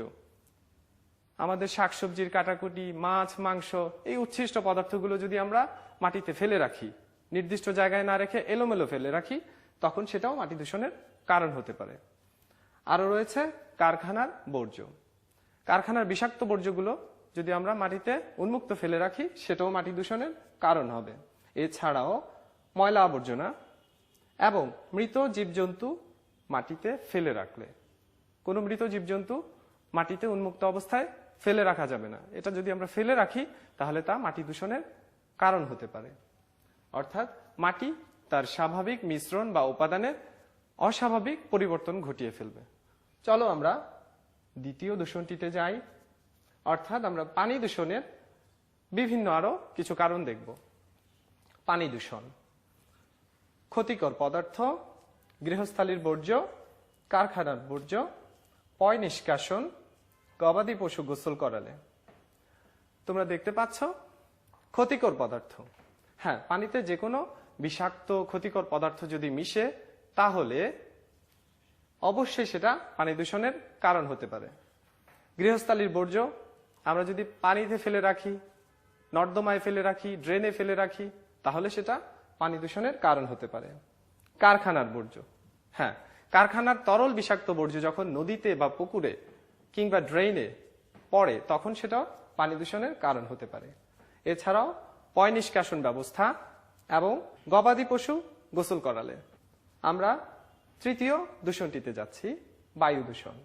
আমাদের শাকসবজির কাটাকুটি, মাছ, মাংস, এই উচ্ছিষ্ট পদার্থগুলো যদি আমরা মাটিতে ফেলে রাখি, নির্দিষ্ট জায়গায় না রেখে এলোমেলো ফেলে রাখি, তখন সেটাও মাটি দূষণের কারণ হতে পারে। আরো রয়েছে কারখানার বর্জ্য। কারখানার বিষাক্ত বর্জ্যগুলো যদি আমরা মাটিতে উন্মুক্ত ফেলে রাখি, সেটাও মাটি দূষণের কারণ হবে। এছাড়াও ময়লা আবর্জনা এবং মৃত জীবজন্তু মাটিতে ফেলে রাখলে, কোনো মৃত জীবজন্তু মাটিতে উন্মুক্ত অবস্থায় ফেলে রাখা যাবে না। এটা যদি আমরা ফেলে রাখি, তাহলে তা মাটি দূষণের কারণ হতে পারে। অর্থাৎ মাটি তার স্বাভাবিক মিশ্রণ বা উপাদানের অস্বাভাবিক পরিবর্তন ঘটিয়ে ফেলবে। চলো আমরা দ্বিতীয় দূষণটিতে যাই। অর্থাৎ আমরা পানি দূষণের বিভিন্ন আরো কিছু কারণ দেখব। পানি দূষণ, ক্ষতিকর পদার্থ, গৃহস্থালির বর্জ্য, কারখানার বর্জ্য, পয় নিষ্কাশন, গবাদি পশু গোসল করালে। তোমরা দেখতে পাচ্ছ ক্ষতিকর পদার্থ। হ্যাঁ, পানিতে যে কোনো বিষাক্ত ক্ষতিকর পদার্থ যদি মিশে, তাহলে অবশ্যই সেটা পানি দূষণের কারণ হতে পারে। গৃহস্থালির বর্জ্য আমরা যদি পানিতে ফেলে রাখি, নর্দমায় ফেলে রাখি, ড্রেনে ফেলে রাখি, তাহলে সেটা পানি দূষণের কারণ হতে পারে। কারখানার বর্জ্য, হ্যাঁ, কারখানার তরল বিষাক্ত বর্জ্য যখন নদীতে বা পুকুরে কিংবা ড্রেনে পড়ে, তখন সেটা পানি দূষণের কারণ হতে পারে। এছাড়াও পয় নিষ্কাশন ব্যবস্থা এবং গবাদি পশু গোসল করালে। আমরা তৃতীয় দূষণটিতে যাচ্ছি, বায়ু দূষণ।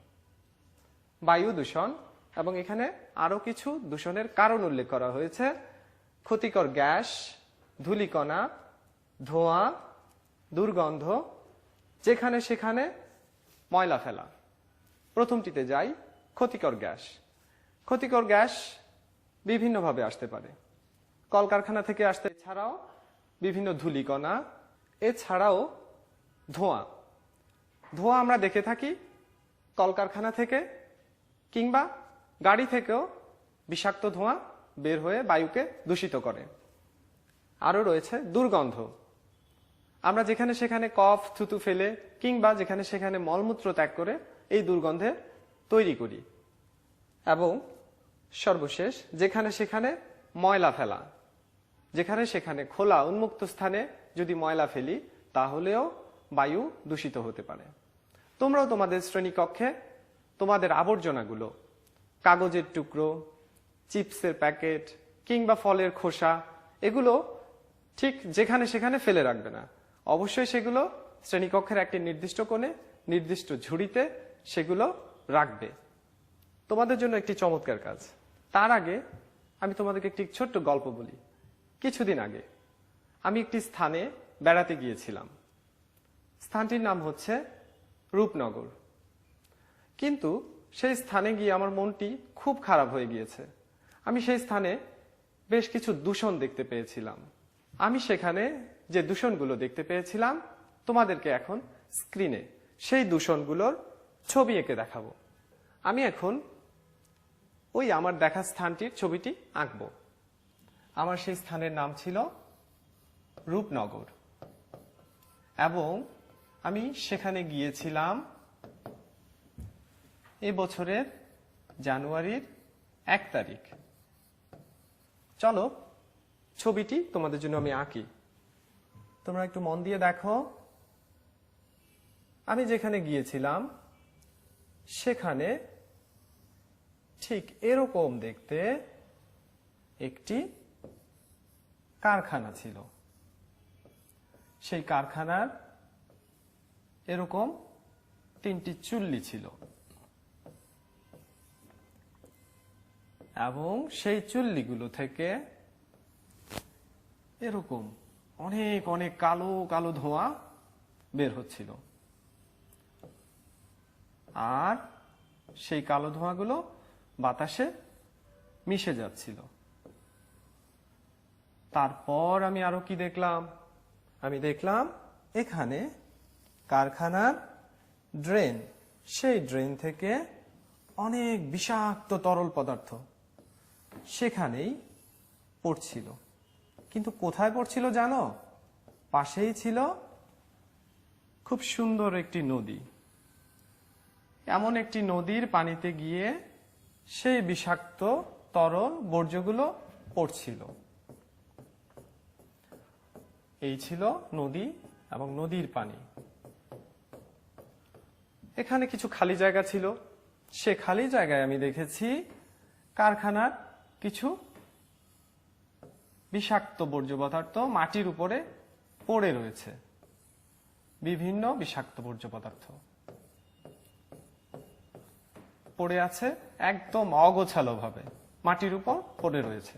বায়ু দূষণ, এবং এখানে আরো কিছু দূষণের কারণ উল্লেখ করা হয়েছে। ক্ষতিকর গ্যাস, ধূলিকণা, ধোঁয়া, দুর্গন্ধ, যেখানে সেখানে ময়লা ফেলা। প্রথমটিতে যাই, ক্ষতিকর গ্যাস। ক্ষতিকর গ্যাস বিভিন্নভাবে আসতে পারে। কলকারখানা থেকে আসতে, এছাড়াও বিভিন্ন ধূলিকণা, এছাড়াও ধোঁয়া। ধোঁয়া আমরা দেখে থাকি কলকারখানা থেকে কিংবা গাড়ি থেকেও বিষাক্ত ধোঁয়া বের হয়ে বায়ুকে দূষিত করে। আরও রয়েছে দুর্গন্ধ। আমরা যেখানে সেখানে কফ থুতু ফেলে কিংবা যেখানে সেখানে মলমূত্র ত্যাগ করে এই দুর্গন্ধে তৈরি করি। এবং সর্বশেষ যেখানে সেখানে ময়লা ফেলা। যেখানে সেখানে খোলা উন্মুক্ত স্থানে যদি ময়লা ফেলি তাহলেও বায়ু দূষিত হতে পারে। তোমরাও তোমাদের শ্রেণীকক্ষে তোমাদের আবর্জনাগুলো, কাগজের টুকরো, চিপসের প্যাকেট কিংবা ফলের খোসা, এগুলো ঠিক যেখানে সেখানে ফেলে রাখবে না। অবশ্যই সেগুলো শ্রেণীকক্ষের একটি নির্দিষ্ট কোণে, নির্দিষ্ট ঝুড়িতে সেগুলো রাখবে। তোমাদের জন্য একটি চমৎকার কাজ। তার আগে আমি তোমাদেরকে একটি ছোট্ট গল্প বলি। কিছুদিন আগে আমি একটি স্থানে বেড়াতে গিয়েছিলাম। স্থানটির নাম হচ্ছে রূপনগর। কিন্তু সেই স্থানে গিয়ে আমার মনটি খুব খারাপ হয়ে গিয়েছে। আমি সেই স্থানে বেশ কিছু দূষণ দেখতে পেয়েছিলাম। আমি সেখানে যে দূষণগুলো দেখতে পেয়েছিলাম তোমাদেরকে এখন স্ক্রিনে সেই দূষণগুলোর ছবি এঁকে দেখাবো। আমি এখন ওই আমার দেখা স্থানটির ছবিটি আঁকবো। আমার সেই স্থানের নাম ছিল রূপনগর এবং আমি সেখানে গিয়েছিলাম এই বছরের জানুয়ারির 1 তারিখ। চলো ছবিটি তোমাদের জন্য আমি আঁকি। তোমরা একটু মন দিয়ে দেখো। আমি যেখানে গিয়েছিলাম সেখানে ঠিক এরকম দেখতে একটি কারখানা ছিল। সেই কারখানার এরকম 3টি চুল্লি ছিল এবং সেই চুল্লিগুলো থেকে এরকম অনেক অনেক কালো কালো ধোঁয়া বের হচ্ছিল। আর সেই কালো ধোঁয়াগুলো বাতাসে মিশে যাচ্ছিল। তারপর আমি আরো কি দেখলাম? আমি দেখলাম এখানে কারখানার ড্রেন, সেই ড্রেন থেকে অনেক বিষাক্ত তরল পদার্থ সেখানেই পড়ছিল। কিন্তু কোথায় পড়ছিল জানো? পাশেই ছিল খুব সুন্দর একটি নদী। এমন একটি নদীর পানিতে গিয়ে সেই বিষাক্ত তরল বর্জ্যগুলো পড়ছিল। এই ছিল নদী এবং নদীর পানি। এখানে কিছু খালি জায়গা ছিল। সে খালি জায়গায় আমি দেখেছি কারখানার কিছু বিষাক্ত বর্জ্য পদার্থ মাটির উপরে পড়ে রয়েছে। বিভিন্ন বিষাক্ত বর্জ্য পদার্থ পড়ে আছে একদম অগোছালো ভাবে, মাটির উপর পড়ে রয়েছে।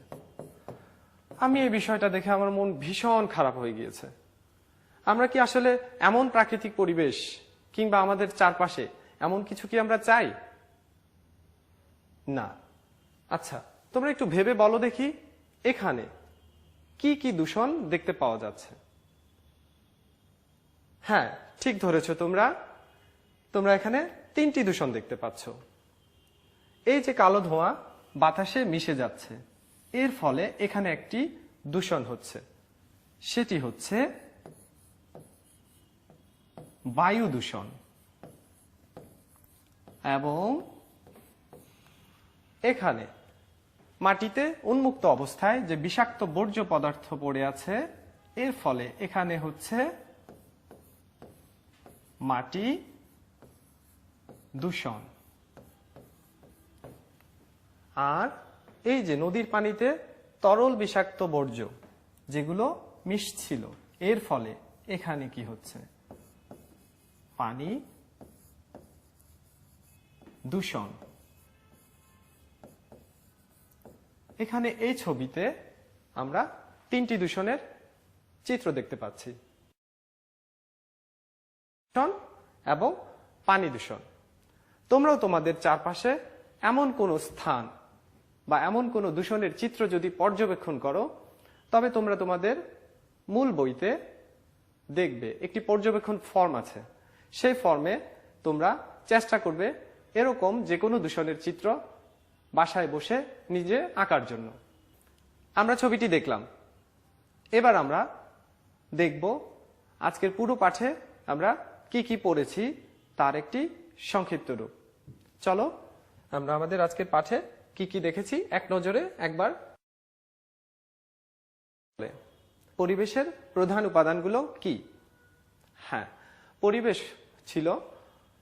আমি এই বিষয়টা দেখে আমার মন ভীষণ খারাপ হয়ে গিয়েছে। আমরা কি আসলে এমন প্রাকৃতিক পরিবেশ কিংবা আমাদের চারপাশে এমন কিছু কি আমরা চাই? না। আচ্ছা, তোমরা একটু ভেবে বলো দেখি, এখানে কি কি দূষণ দেখতে পাওয়া যাচ্ছে? হ্যাঁ, ঠিক ধরেছো তোমরা। তোমরা এখানে 3টি দূষণ দেখতে পাচ্ছ। এই যে কালো ধোঁয়া বাতাসে মিশে যাচ্ছে, এর ফলে এখানে একটি দূষণ হচ্ছে। সেটি হচ্ছে বায়ু দূষণ। এবং এখানে মাটিতে উন্মুক্ত অবস্থায় যে বিষাক্ত বর্জ্য পদার্থ পড়ে আছে, এর ফলে এখানে হচ্ছে মাটি দূষণ। আর এই যে নদীর পানিতে তরল বিষাক্ত বর্জ্য যেগুলো মিশছিল, এর ফলে এখানে কি হচ্ছে? পানি দূষণ। এখানে এই ছবিতে আমরা 3টি দূষণের চিত্র দেখতে পাচ্ছি এবং পানি দূষণ। তোমরাও তোমাদের চারপাশে এমন কোনো স্থান বা এমন কোনো দূষণের চিত্র যদি পর্যবেক্ষণ করো, তবে তোমরা তোমাদের মূল বইতে দেখবে একটি পর্যবেক্ষণ ফর্ম আছে। সেই ফর্মে তোমরা চেষ্টা করবে এরকম যে কোনো দূষণের চিত্র বাসায় বসে নিজে আঁকার জন্য। আমরা ছবিটি দেখলাম, এবার আমরা দেখব আজকের পুরো পাঠে আমরা কি কি পড়েছি তার একটি সংক্ষিপ্ত রূপ। চলো আমরা আমাদের আজকের পাঠে কি কি দেখেছি এক নজরে একবার। পরিবেশের প্রধান উপাদানগুলো কি? হ্যাঁ, পরিবেশ ছিল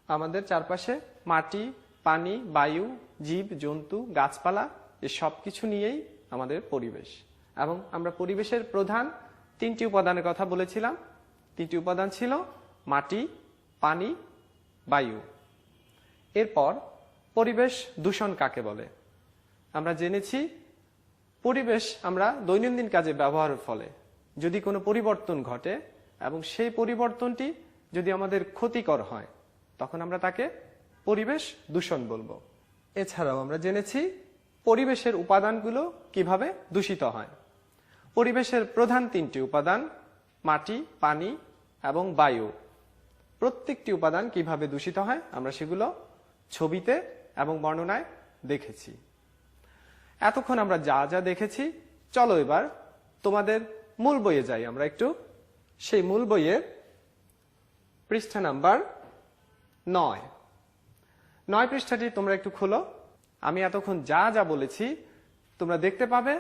আমাদের চারপাশে মাটি, পানি, বায়ু, জীব জন্তু, গাছপালা, এই সব কিছু নিয়েই আমাদের পরিবেশ। এবং আমরা পরিবেশের প্রধান 3টি উপাদানের কথা বলেছিলাম। 3টি উপাদান ছিল মাটি, পানি, বায়ু। এরপর পরিবেশ দূষণ কাকে বলে আমরা জেনেছি। পরিবেশ আমরা দৈনন্দিন কাজে ব্যবহারের ফলে যদি কোনো পরিবর্তন ঘটে এবং সেই পরিবর্তনটি যদি আমাদের ক্ষতিকর হয়, তখন আমরা তাকে পরিবেশ দূষণ বলবো। এছাড়াও আমরা জেনেছি পরিবেশের উপাদানগুলো কিভাবে দূষিত হয়। পরিবেশের প্রধান 3টি উপাদান মাটি, পানি এবং বায়ু। প্রত্যেকটি উপাদান কিভাবে দূষিত হয় আমরা সেগুলো ছবিতে এবং বর্ণনায় দেখেছি। এতক্ষণ আমরা যা যা দেখেছি, চলো এবার তোমাদের মূল বইয়ে যাই আমরা একটু। সেই মূল বইয়ের পৃষ্ঠা নাম্বার 9 পৃষ্ঠাটি তোমরা একটু খোলো। আমি এতক্ষণ যা যা বলেছি তোমরা দেখতে পাবে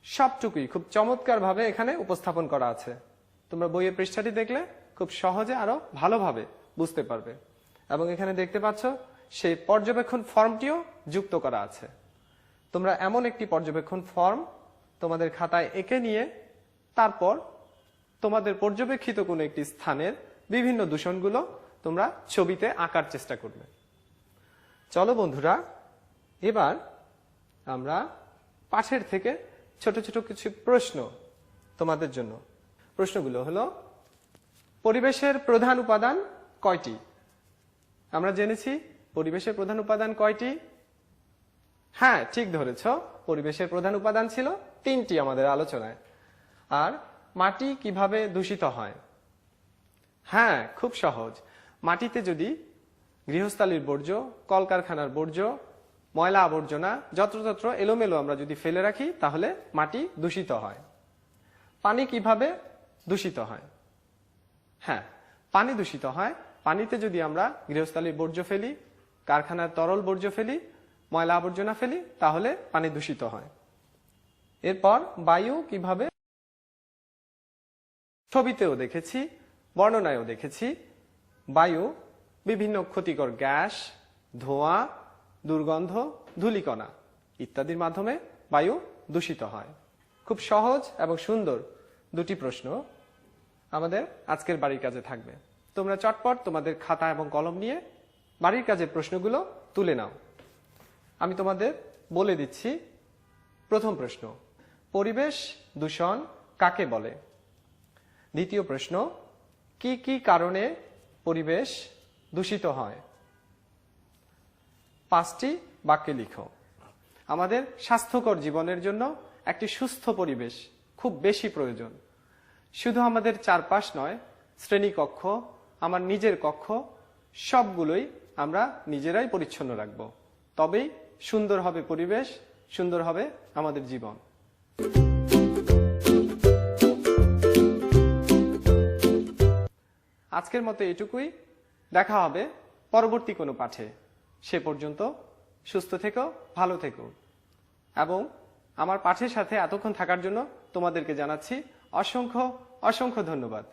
সবটুকুই খুব চমৎকার ভাবে এখানে উপস্থাপন করা আছে। তোমরা বইয়ের পৃষ্ঠাটি দেখলে খুব সহজে আরো ভালোভাবে বুঝতে পারবে। এবং এখানে দেখতে পাচ্ছ সেই পর্যবেক্ষণ ফর্মটিও যুক্ত করা আছে। তোমরা এমন একটি পর্যবেক্ষণ ফর্ম তোমাদের খাতায় এঁকে নিয়ে তারপর তোমাদের পর্যবেক্ষিত কোনো একটি স্থানের বিভিন্ন দূষণগুলো তোমরা ছবিতে আঁকার চেষ্টা করবে। চলো বন্ধুরা, এবার আমরা পাঠের থেকে ছোট ছোট কিছু প্রশ্ন তোমাদের জন্য। প্রশ্নগুলো হলো, পরিবেশের প্রধান উপাদান কয়টি? আমরা জেনেছি পরিবেশের প্রধান উপাদান কয়টি? হ্যাঁ, ঠিক ধরেছ, পরিবেশের প্রধান উপাদান ছিল 3টি আমাদের আলোচনায়। আর মাটি কিভাবে দূষিত হয়? হ্যাঁ, খুব সহজ। মাটিতে যদি গৃহস্থালির বর্জ্য, কলকারখানার বর্জ্য, ময়লা আবর্জনা যত্রতত্র এলোমেলো আমরা যদি ফেলে রাখি তাহলে মাটি দূষিত হয়। পানি কিভাবে দূষিত হয়? হ্যাঁ, পানি দূষিত হয় পানিতে যদি আমরা গৃহস্থালির বর্জ্য ফেলি, কারখানার তরল বর্জ্য ফেলি, ময়লা আবর্জনা ফেলি, তাহলে পানি দূষিত হয়। এরপর বায়ু কিভাবে, ছবিতেও দেখেছি, বর্ণনায়ও দেখেছি। বায়ু বিভিন্ন ক্ষতিকর গ্যাস, ধোঁয়া, দুর্গন্ধ, ধূলিকণা ইত্যাদির মাধ্যমে বায়ু দূষিত হয়। খুব সহজ এবং সুন্দর 2টি প্রশ্ন আমাদের আজকের বাড়ির কাজে থাকবে। তোমরা চটপট তোমাদের খাতা এবং কলম নিয়ে বাড়ির কাজের প্রশ্নগুলো তুলে নাও। আমি তোমাদের বলে দিচ্ছি। প্রথম প্রশ্ন, পরিবেশ দূষণ কাকে বলে? দ্বিতীয় প্রশ্ন, কি কি কারণে পরিবেশ দূষিত হয়? 5টি বাক্যে লিখো। আমাদের স্বাস্থ্যকর জীবনের জন্য একটি সুস্থ পরিবেশ খুব বেশি প্রয়োজন। শুধু আমাদের চারপাশ নয়, শ্রেণীকক্ষ, আমার নিজের কক্ষ, সবগুলোই আমরা নিজেরাই পরিচ্ছন্ন রাখব। তবেই সুন্দর হবে পরিবেশ, সুন্দর হবে আমাদের জীবন। আজকের মতো এটুকুই। দেখা হবে পরবর্তী কোনো পাঠে। সে পর্যন্ত সুস্থ থেকো, ভালো থেকো। এবং আমার পাঠের সাথে এতক্ষণ থাকার জন্য তোমাদেরকে জানাচ্ছি অসংখ্য অসংখ্য ধন্যবাদ।